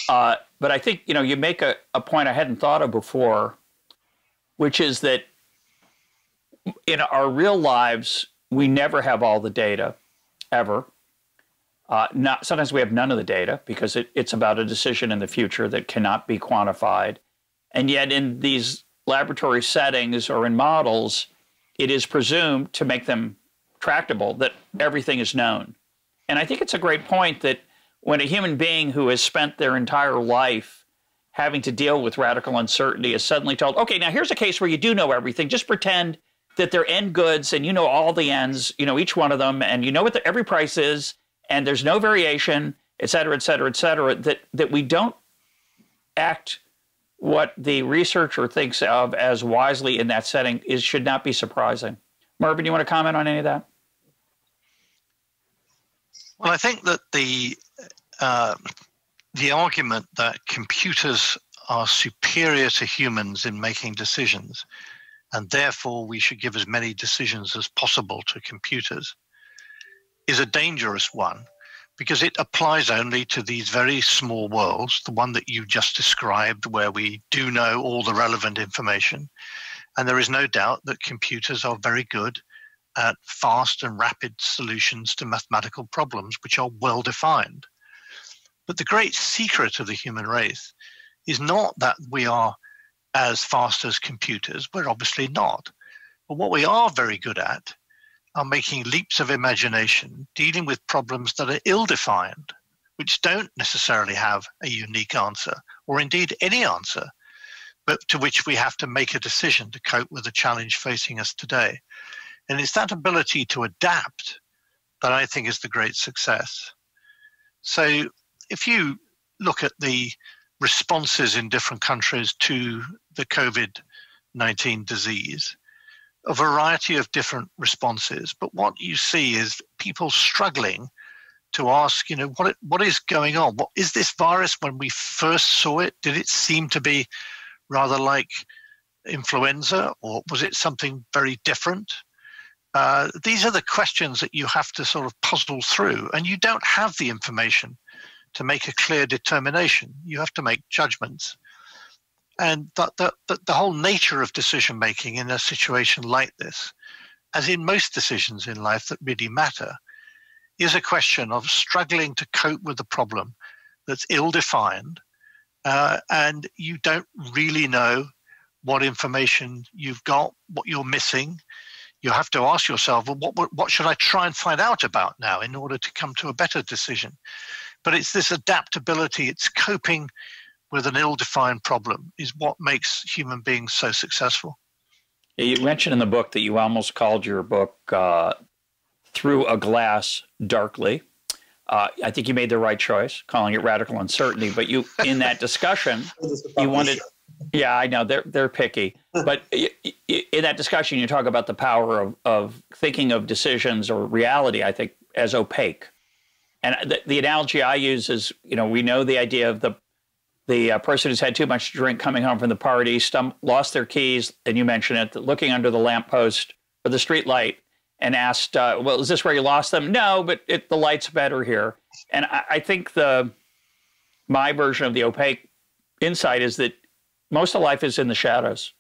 But I think, you make a point I hadn't thought of before, which is that in our real lives, we never have all the data, ever. Sometimes we have none of the data because it's about a decision in the future that cannot be quantified. And yet in these laboratory settings or in models, it is presumed, to make them tractable, that everything is known. And I think it's a great point that when a human being who has spent their entire life having to deal with radical uncertainty is suddenly told, okay, now here's a case where you do know everything, just pretend that they're end goods and you know all the ends, each one of them, and you know what every price is, and there's no variation, et cetera, et cetera, et cetera, that we don't act what the researcher thinks of as wisely in that setting should not be surprising. Mervyn, you want to comment on any of that? Well, I think that the argument that computers are superior to humans in making decisions, and therefore we should give as many decisions as possible to computers, is a dangerous one, because it applies only to these very small worlds, the one that you just described, where we do know all the relevant information. And there is no doubt that computers are very good at fast and rapid solutions to mathematical problems, which are well defined. But the great secret of the human race is not that we are as fast as computers. We're obviously not. But what we are very good at are making leaps of imagination, dealing with problems that are ill-defined, which don't necessarily have a unique answer, or indeed any answer, but to which we have to make a decision to cope with the challenge facing us today. And it's that ability to adapt that I think is the great success. So if you look at the responses in different countries to the COVID-19 disease, a variety of different responses, but what you see is people struggling to ask, what is going on? What is this virus? When we first saw it, did it seem to be rather like influenza, or was it something very different? These are the questions that you have to sort of puzzle through, and you don't have the information to make a clear determination. You have to make judgments. And the whole nature of decision-making in a situation like this, as in most decisions in life that really matter, is a question of struggling to cope with a problem that's ill-defined, and you don't really know what information you've got, what you're missing. You have to ask yourself, well, what should I try and find out about now in order to come to a better decision? But it's this adaptability, it's coping with an ill-defined problem is what makes human beings so successful. You mentioned in the book that you almost called your book Through a Glass Darkly. I think you made the right choice, calling it Radical Uncertainty. But you, in that discussion, you wanted, yeah, I know they're picky. But in that discussion, you talk about the power of thinking of decisions or reality, I think, as opaque. And the analogy I use is, we know the idea of the person who's had too much to drink coming home from the party, lost their keys, and you mentioned it, looking under the lamppost or the street light and asked, well, is this where you lost them? No, but the light's better here. And I think my version of the opaque insight is that most of life is in the shadows.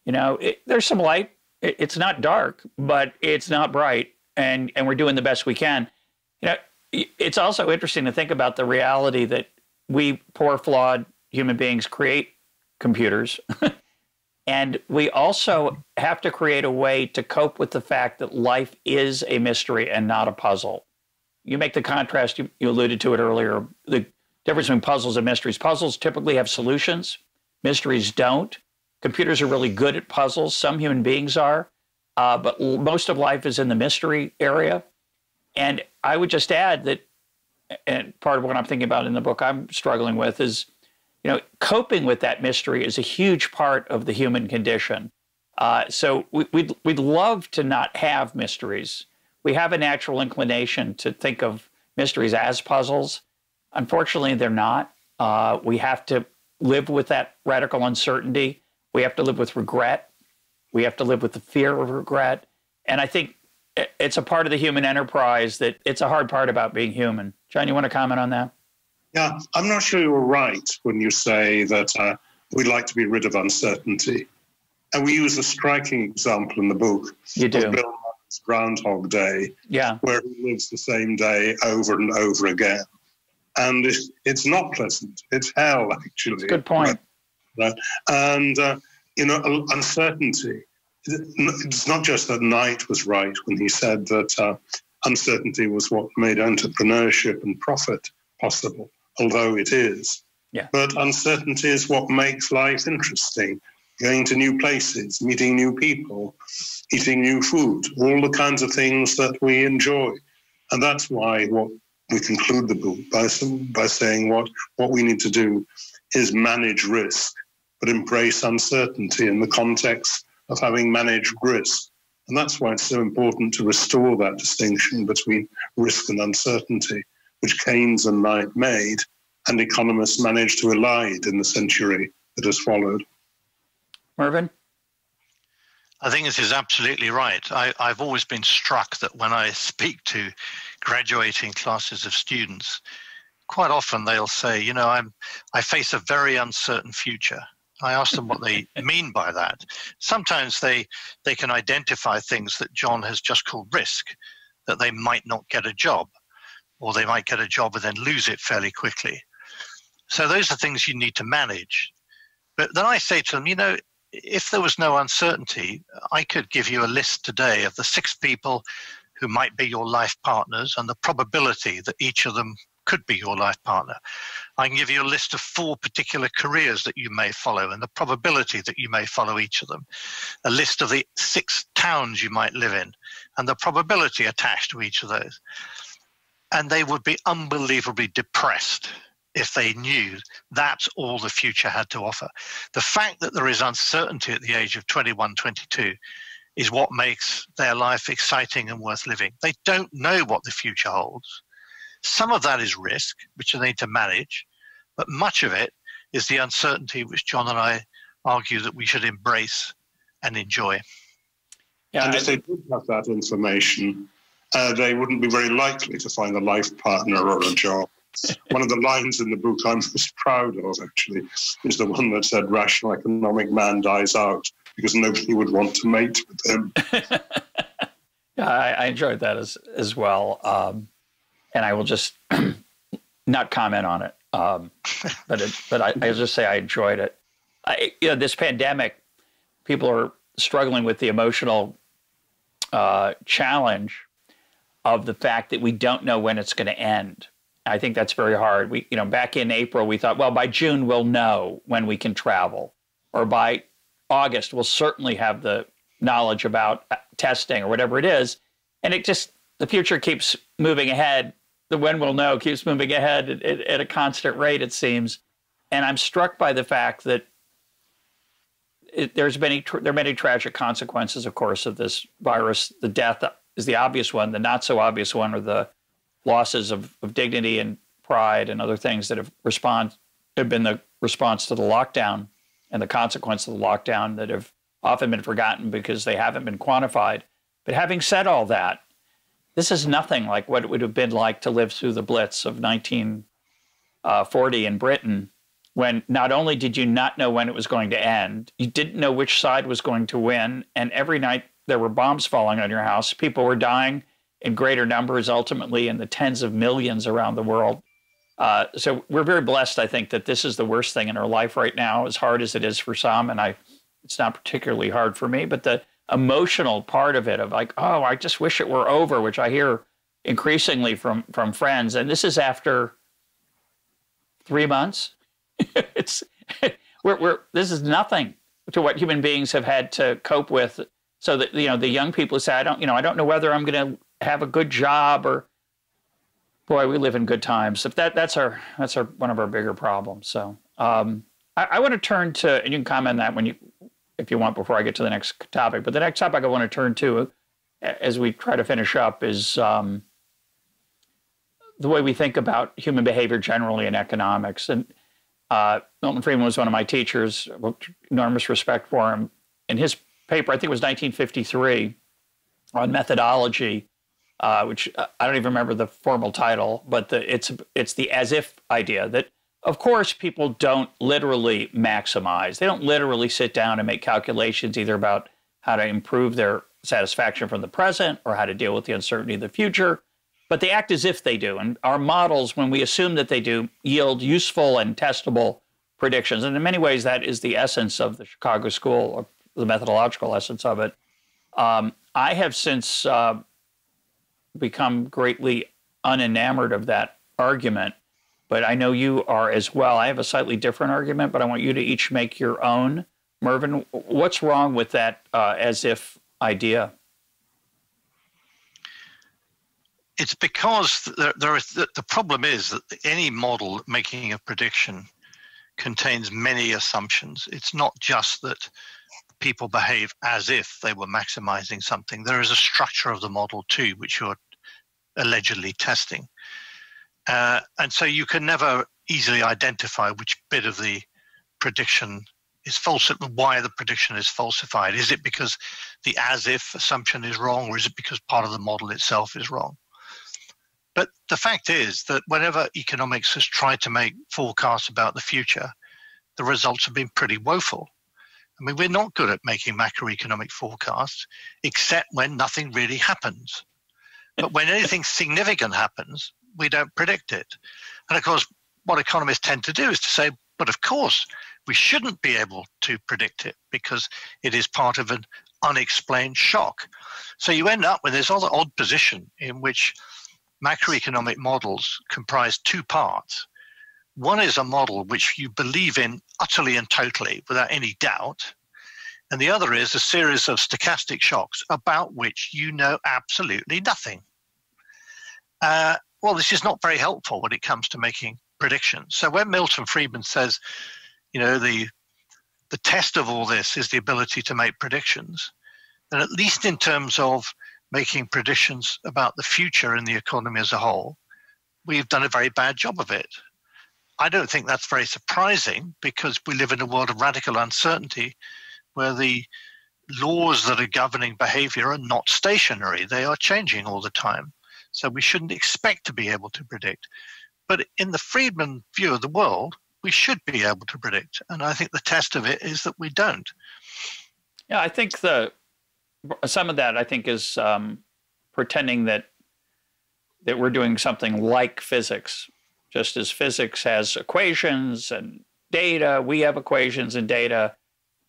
There's some light. It's not dark, but it's not bright. And we're doing the best we can. It's also interesting to think about the reality that we poor, flawed human beings create computers. And we also have to create a way to cope with the fact that life is a mystery and not a puzzle. You make the contrast, you alluded to it earlier, the difference between puzzles and mysteries. Puzzles typically have solutions. Mysteries don't. Computers are really good at puzzles. Some human beings are. But most of life is in the mystery area. And I would just add that, and part of what I'm thinking about in the book I'm struggling with is, coping with that mystery is a huge part of the human condition. So we'd love to not have mysteries. We have a natural inclination to think of mysteries as puzzles. Unfortunately, they're not. We have to live with that radical uncertainty. We have to live with regret. We have to live with the fear of regret. And I think it's a part of the human enterprise that it's a hard part about being human. John, you want to comment on that? Yeah, I'm not sure you're right when you say that we'd like to be rid of uncertainty. And we use a striking example in the book. You do. Of Bill Murray's Groundhog Day, yeah, where he lives the same day over and over again. And it's not pleasant. It's hell, actually. That's a good point. Right? And, uncertainty. It's not just that Knight was right when he said that uncertainty was what made entrepreneurship and profit possible, although it is. Yeah. But uncertainty is what makes life interesting. Going to new places, meeting new people, eating new food, all the kinds of things that we enjoy. And that's why what we conclude the book by saying what we need to do is manage risk, but embrace uncertainty in the context of having managed risk. And that's why it's so important to restore that distinction between risk and uncertainty, which Keynes and Knight made, and economists managed to elide in the century that has followed. Mervyn? I think this is absolutely right. I've always been struck that when I speak to graduating classes of students, quite often they'll say, I face a very uncertain future. I ask them what they mean by that. Sometimes they can identify things that John has just called risk, that they might not get a job, or they might get a job and then lose it fairly quickly. So those are things you need to manage. But then I say to them, if there was no uncertainty, I could give you a list today of the 6 people who might be your life partners and the probability that each of them could be your life partner. I can give you a list of 4 particular careers that you may follow and the probability that you may follow each of them. A list of the 6 towns you might live in and the probability attached to each of those. And they would be unbelievably depressed if they knew that's all the future had to offer. The fact that there is uncertainty at the age of 21, 22 is what makes their life exciting and worth living. They don't know what the future holds. Some of that is risk, which they need to manage, but much of it is the uncertainty which John and I argue that we should embrace and enjoy. Yeah, and if they did have that information, they wouldn't be very likely to find a life partner or a job. One of the lines in the book I'm most proud of, actually, is the one that said, "Rational economic man dies out because nobody would want to mate with him." Yeah, I enjoyed that as well. And I will just not comment on it. But I'll just say I enjoyed it. This pandemic, people are struggling with the emotional challenge of the fact that we don't know when it's going to end. I think that's very hard. Back in April, we thought, well, by June, we'll know when we can travel. Or by August, we'll certainly have the knowledge about testing or whatever it is. And the future keeps moving ahead. The when we'll know keeps moving ahead at a constant rate, it seems. And I'm struck by the fact that there are many tragic consequences, of course, of this virus. The death is the obvious one. The not so obvious one are the losses of dignity and pride and other things that have been the response to the lockdown and the consequence of the lockdown that have often been forgotten because they haven't been quantified. But having said all that, this is nothing like what it would have been like to live through the Blitz of 1940 in Britain, when not only did you not know when it was going to end, you didn't know which side was going to win, and every night there were bombs falling on your house. People were dying in greater numbers, ultimately in the tens of millions around the world. So we're very blessed, I think, that this is the worst thing in our life right now, as hard as it is for some, and it's not particularly hard for me, but the emotional part of it, of like, oh, I just wish it were over, which I hear increasingly from friends. And this is after 3 months. This is nothing to what human beings have had to cope with. So that, the young people say, I don't know whether I'm going to have a good job, or, boy, we live in good times. If that's one of our bigger problems. So I want to turn to, and you can comment on that if you want, before I get to the next topic. But the next topic I want to turn to, as we try to finish up, is the way we think about human behavior generally in economics. And Milton Friedman was one of my teachers. Enormous respect for him. In his paper, I think it was 1953, on methodology, which I don't even remember the formal title, but it's the as-if idea that, of course, people don't literally maximize. They don't literally sit down and make calculations either about how to improve their satisfaction from the present or how to deal with the uncertainty of the future, but they act as if they do. And our models, when we assume that they do, yield useful and testable predictions. And in many ways, that is the essence of the Chicago School, or the methodological essence of it. I have since become greatly unenamored of that argument, but I know you are as well. I have a slightly different argument, but I want you to each make your own. Mervyn, what's wrong with that as-if idea? It's because the problem is that any model making a prediction contains many assumptions. It's not just that people behave as if they were maximizing something. There is a structure of the model too, which you're allegedly testing. And so you can never easily identify which bit of the prediction is false, why the prediction is falsified. Is it because the as-if assumption is wrong, or is it because part of the model itself is wrong? But the fact is that whenever economics has tried to make forecasts about the future, the results have been pretty woeful. I mean, we're not good at making macroeconomic forecasts, except when nothing really happens. But when anything significant happens, we don't predict it. And of course, what economists tend to do is to say, but of course, we shouldn't be able to predict it because it is part of an unexplained shock. So you end up with this other odd position in which macroeconomic models comprise two parts. One is a model which you believe in utterly and totally without any doubt. And the other is a series of stochastic shocks about which you know absolutely nothing. Well, this is not very helpful when it comes to making predictions. So when Milton Friedman says, the test of all this is the ability to make predictions, then at least in terms of making predictions about the future in the economy as a whole, we've done a very bad job of it. I don't think that's very surprising, because we live in a world of radical uncertainty where the laws that are governing behavior are not stationary. They are changing all the time. So we shouldn't expect to be able to predict. But in the Friedman view of the world, we should be able to predict. And I think the test of it is that we don't. Yeah, I think some of that, I think, is pretending that we're doing something like physics. Just as physics has equations and data, we have equations and data.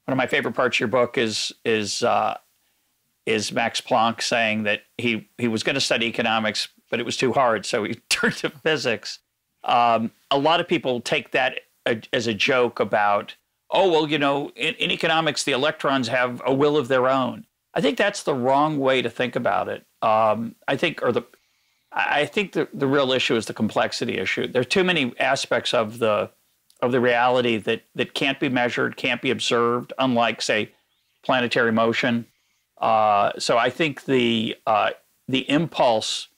One of my favorite parts of your book is Max Planck saying that he was going to study economics, but it was too hard, so he turned to physics. A lot of people take that as a joke about, in economics, the electrons have a will of their own. I think that's the wrong way to think about it. I think the real issue is the complexity issue. There are too many aspects of the reality that can't be measured, can't be observed, unlike, say, planetary motion. So I think the impulse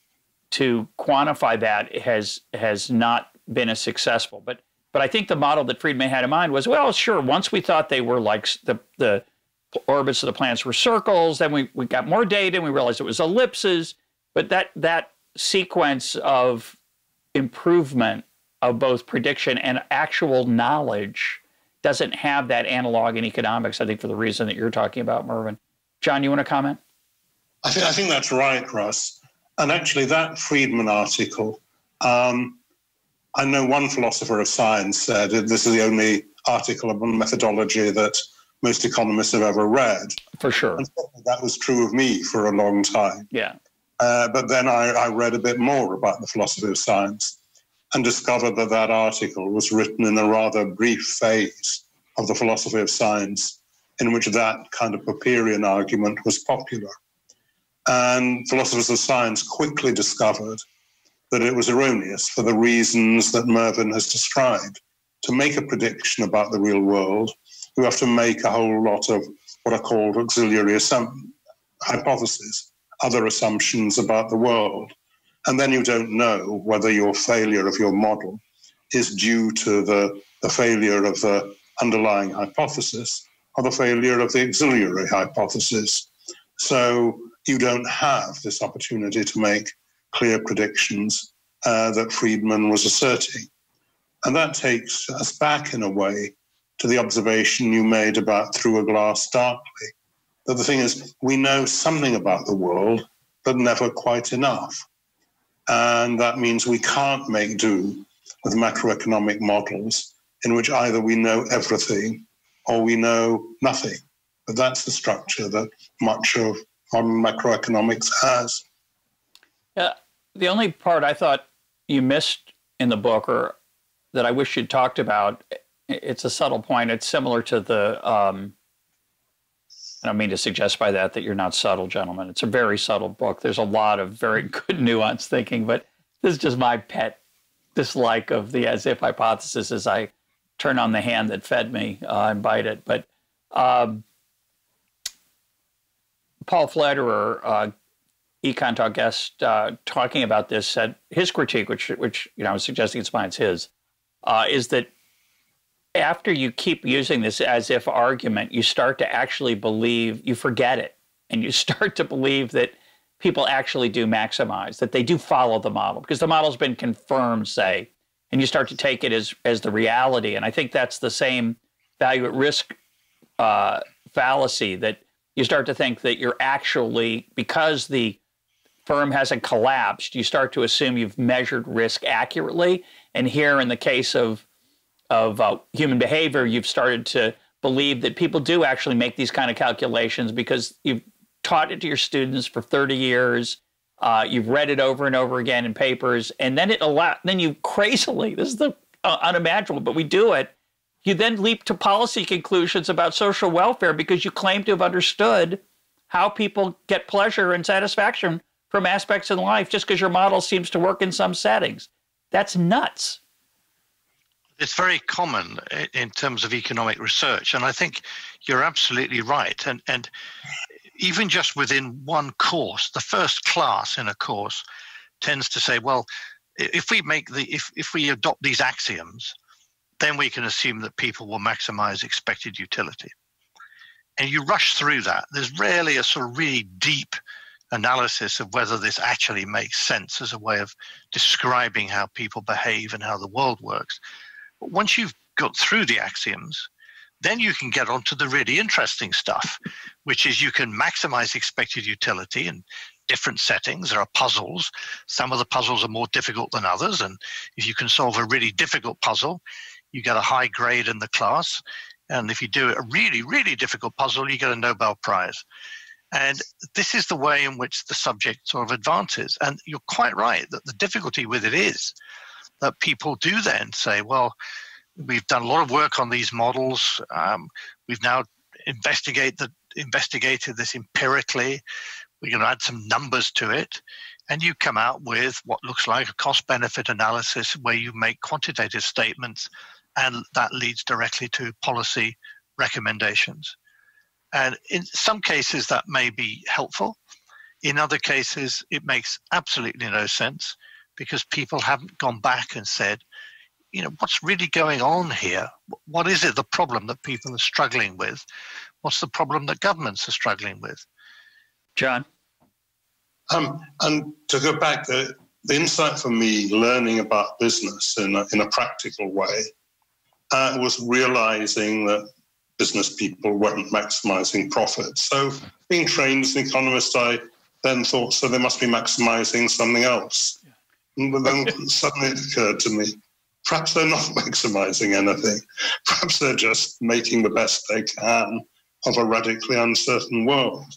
to quantify that has not been as successful. But I think the model that Friedman had in mind was, well, sure, once we thought they were like the orbits of the planets were circles, then we got more data and we realized it was ellipses. But that sequence of improvement of both prediction and actual knowledge doesn't have that analog in economics, I think, for the reason that you're talking about, Mervyn. John, you want to comment? I think that's right, Russ. And actually, that Friedman article, I know one philosopher of science said this is the only article on methodology that most economists have ever read. For sure. And that was true of me for a long time. Yeah. But then I read a bit more about the philosophy of science and discovered that article was written in a rather brief phase of the philosophy of science in which that kind of Popperian argument was popular. And philosophers of science quickly discovered that it was erroneous for the reasons that Mervyn has described. To make a prediction about the real world, you have to make a whole lot of what are called auxiliary hypotheses, other assumptions about the world. And then you don't know whether your failure of your model is due to the failure of the underlying hypothesis or the failure of the auxiliary hypothesis. So you don't have this opportunity to make clear predictions that Friedman was asserting. And that takes us back, in a way, to the observation you made about through a glass darkly. That the thing is, we know something about the world, but never quite enough. And that means we can't make do with macroeconomic models in which either we know everything or we know nothing. But that's the structure that much of modern macroeconomics has. Yeah, the only part I thought you missed in the book, or that I wish you'd talked about, it's a subtle point. It's similar to the, I don't mean to suggest by that you're not subtle, gentlemen. It's a very subtle book. There's a lot of very good nuanced thinking, but this is just my pet dislike of the as if hypothesis as I turn on the hand that fed me and bite it. But Paul Flederer, EconTalk guest, talking about this, said his critique, which I was suggesting it's mine, it's his, is that after you keep using this as if argument, you start to actually believe, you forget it, and you start to believe that people actually do maximize, that they do follow the model, because the model's been confirmed, say, and you start to take it as the reality. And I think that's the same value at risk fallacy, that you start to think that you're actually, because the firm hasn't collapsed, you start to assume you've measured risk accurately. And here, in the case of human behavior, you've started to believe that people do actually make these kind of calculations because you've taught it to your students for 30 years. You've read it over and over again in papers, and then then you crazily, this is the unimaginable, but we do it. You then leap to policy conclusions about social welfare because you claim to have understood how people get pleasure and satisfaction from aspects in life just because your model seems to work in some settings. That's nuts. It's very common in terms of economic research, and I think you're absolutely right. And even just within one course, the first class in a course tends to say, well, if we adopt these axioms, then we can assume that people will maximize expected utility. And you rush through that. There's rarely a sort of really deep analysis of whether this actually makes sense as a way of describing how people behave and how the world works. But once you've got through the axioms, then you can get on to the really interesting stuff, which is you can maximize expected utility in different settings. There are puzzles. Some of the puzzles are more difficult than others. And if you can solve a really difficult puzzle, you get a high grade in the class. And if you do a really, really difficult puzzle, you get a Nobel Prize. And this is the way in which the subject sort of advances. And you're quite right that the difficulty with it is that people do then say, well, we've done a lot of work on these models. We've now investigated investigated this empirically. We're going to add some numbers to it. And you come out with what looks like a cost-benefit analysis where you make quantitative statements, and that leads directly to policy recommendations. And in some cases, that may be helpful. In other cases, it makes absolutely no sense because people haven't gone back and said, what's really going on here? What is it, the problem that people are struggling with? What's the problem that governments are struggling with? John? And to go back, the insight for me, learning about business in a practical way, was realizing that business people weren't maximizing profits. So being trained as an economist, I then thought, so they must be maximizing something else. But then suddenly it occurred to me, perhaps they're not maximizing anything. Perhaps they're just making the best they can of a radically uncertain world.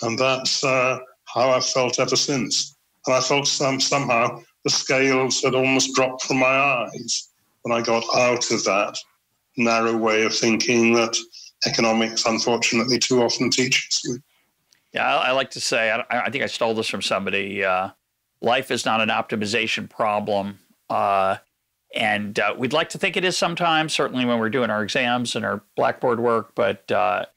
And that's how I've felt ever since. And I felt somehow the scales had almost dropped from my eyes when I got out of that narrow way of thinking that economics, unfortunately, too often teaches you. Yeah, I like to say, I think I stole this from somebody, life is not an optimization problem. And we'd like to think it is sometimes, certainly when we're doing our exams and our Blackboard work, but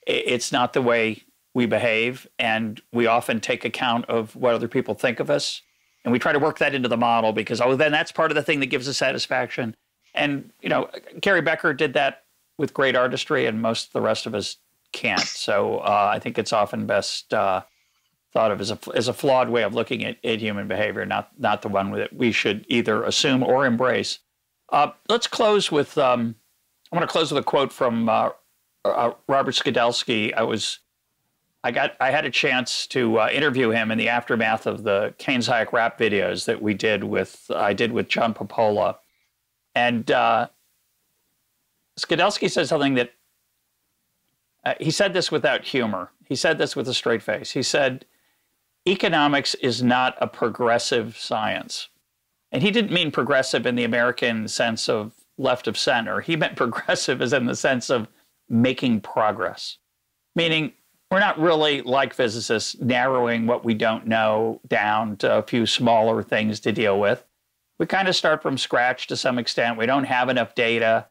it's not the way we behave. And we often take account of what other people think of us. And we try to work that into the model because, then that's part of the thing that gives us satisfaction. And, Gary Becker did that with great artistry, and most of the rest of us can't. So I think it's often best thought of as a flawed way of looking at human behavior, not the one that we should either assume or embrace. Let's close with, I want to close with a quote from Robert Skidelsky. I had a chance to interview him in the aftermath of the Keynes Hayek rap videos that I did with John Popola. And Skidelsky said something that, he said this without humor. He said this with a straight face. He said, economics is not a progressive science. And he didn't mean progressive in the American sense of left of center. He meant progressive as in the sense of making progress. Meaning, we're not really, like physicists, narrowing what we don't know down to a few smaller things to deal with. We kind of start from scratch to some extent. We don't have enough data.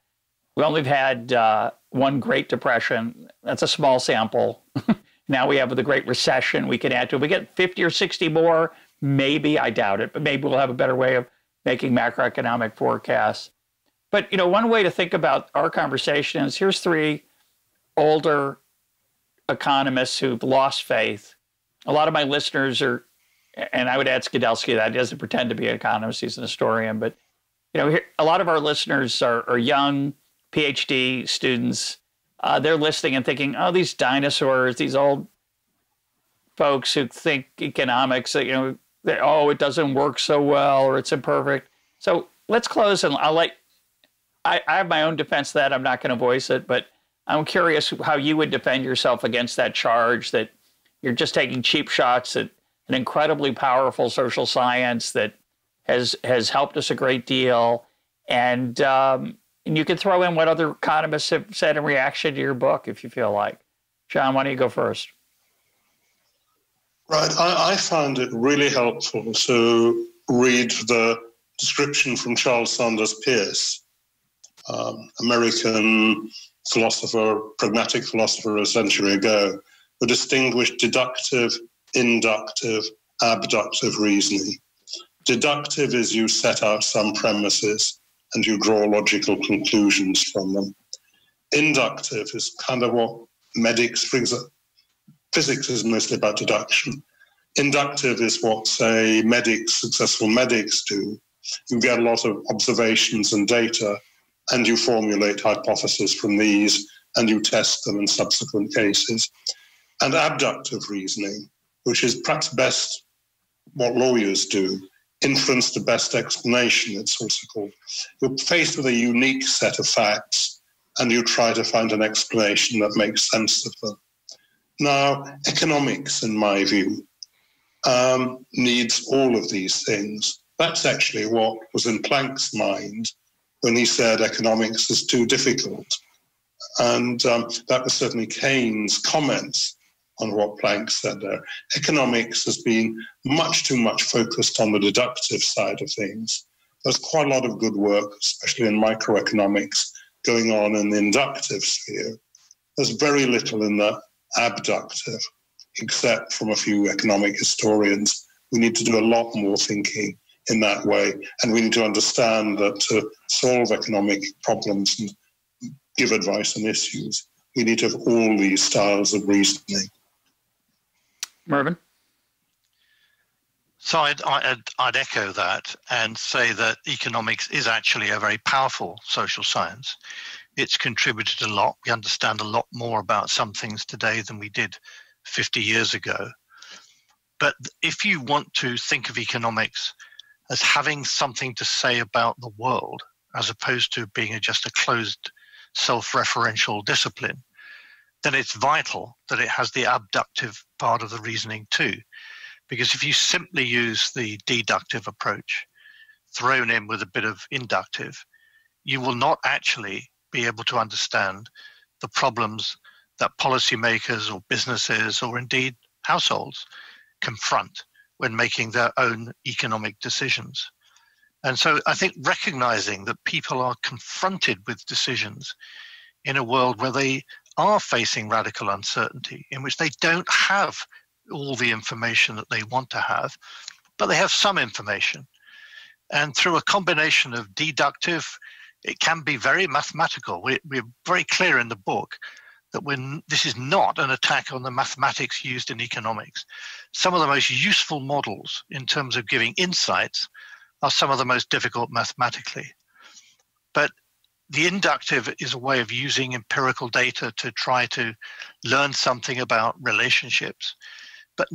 We only had one Great Depression. That's a small sample. Now we have the Great Recession we can add to it. We get 50 or 60 more, maybe, I doubt it, but maybe we'll have a better way of making macroeconomic forecasts. But, one way to think about our conversation is here's three older economists who've lost faith. A lot of my listeners are, and I would add Skidelsky, that he doesn't pretend to be an economist, he's an historian, but a lot of our listeners are young PhD students. They're listening and thinking, these dinosaurs, these old folks who think economics, it doesn't work so well or it's imperfect. So let's close, and I have my own defense of that. I'm not going to voice it, but I'm curious how you would defend yourself against that charge that you're just taking cheap shots at an incredibly powerful social science that has helped us a great deal. And you can throw in what other economists have said in reaction to your book if you feel like. John, why don't you go first? Right. I found it really helpful to read the description from Charles Sanders Peirce, American philosopher, pragmatic philosopher a century ago, who distinguished deductive, inductive, abductive reasoning. Deductive is you set out some premises and you draw logical conclusions from them. Inductive is kind of what medics, for example, physics is mostly about deduction. Inductive is what, say, successful medics do. You get a lot of observations and data, and you formulate hypotheses from these, and you test them in subsequent cases. And abductive reasoning, which is perhaps best what lawyers do, inference to best explanation, it's also called. You're faced with a unique set of facts, and you try to find an explanation that makes sense of them. Now, economics, in my view, needs all of these things. That's actually what was in Planck's mind when he said economics is too difficult. And that was certainly Keynes' comments on what Planck said there. Economics has been much too much focused on the deductive side of things. There's quite a lot of good work, especially in microeconomics, going on in the inductive sphere. There's very little in the abductive, except from a few economic historians. We need to do a lot more thinking in that way, and we need to understand that to solve economic problems and give advice on issues, we need to have all these styles of reasoning. Mervyn? So I'd echo that and say that economics is actually a very powerful social science. It's contributed a lot. We understand a lot more about some things today than we did 50 years ago. But if you want to think of economics as having something to say about the world, as opposed to being just a closed self-referential discipline, then it's vital that it has the abductive part of the reasoning too. Because if you simply use the deductive approach thrown in with a bit of inductive, you will not actually be able to understand the problems that policymakers or businesses or indeed households confront when making their own economic decisions. And so I think recognizing that people are confronted with decisions in a world where they are facing radical uncertainty, in which they don't have all the information that they want to have, but they have some information. And through a combination of deductive, it can be very mathematical. We're very clear in the book that this is not an attack on the mathematics used in economics. Some of the most useful models in terms of giving insights are some of the most difficult mathematically. But the inductive is a way of using empirical data to try to learn something about relationships. But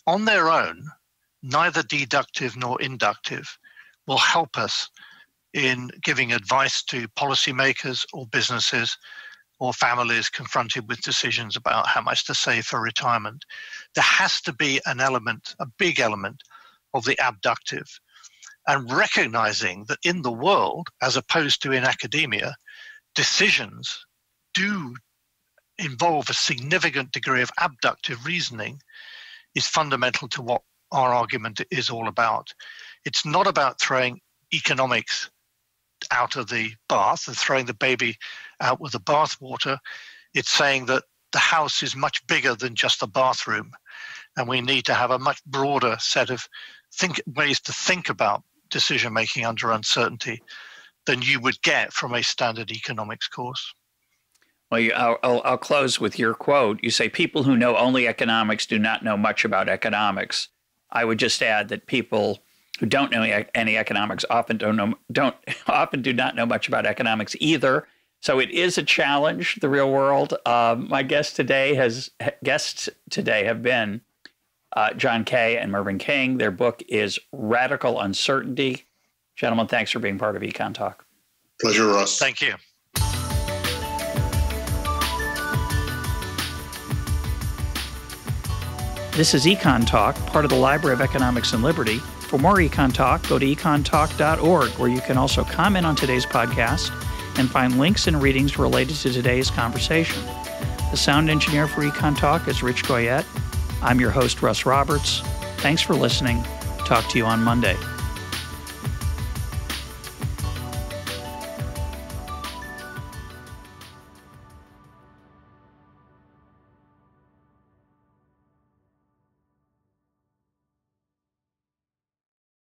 on their own, neither deductive nor inductive will help us in giving advice to policymakers or businesses or families confronted with decisions about how much to save for retirement. There has to be an element, a big element of the abductive, and recognizing that in the world, as opposed to in academia, decisions do involve a significant degree of abductive reasoning is fundamental to what our argument is all about. It's not about throwing economics out of the bath and throwing the baby out with the bathwater. It's saying that the house is much bigger than just the bathroom, and we need to have a much broader set of ways to think about decision-making under uncertainty than you would get from a standard economics course. Well, I'll close with your quote. You say, people who know only economics do not know much about economics. I would just add that people who don't know any economics often do not know much about economics either. So it is a challenge, the real world. My guests today have been John Kay and Mervyn King. Their book is Radical Uncertainty. Gentlemen, thanks for being part of EconTalk. Pleasure, Russ. Thank you. This is EconTalk, part of the Library of Economics and Liberty. For more EconTalk, go to econtalk.org, where you can also comment on today's podcast and find links and readings related to today's conversation. The sound engineer for EconTalk is Rich Goyette. I'm your host, Russ Roberts. Thanks for listening. Talk to you on Monday.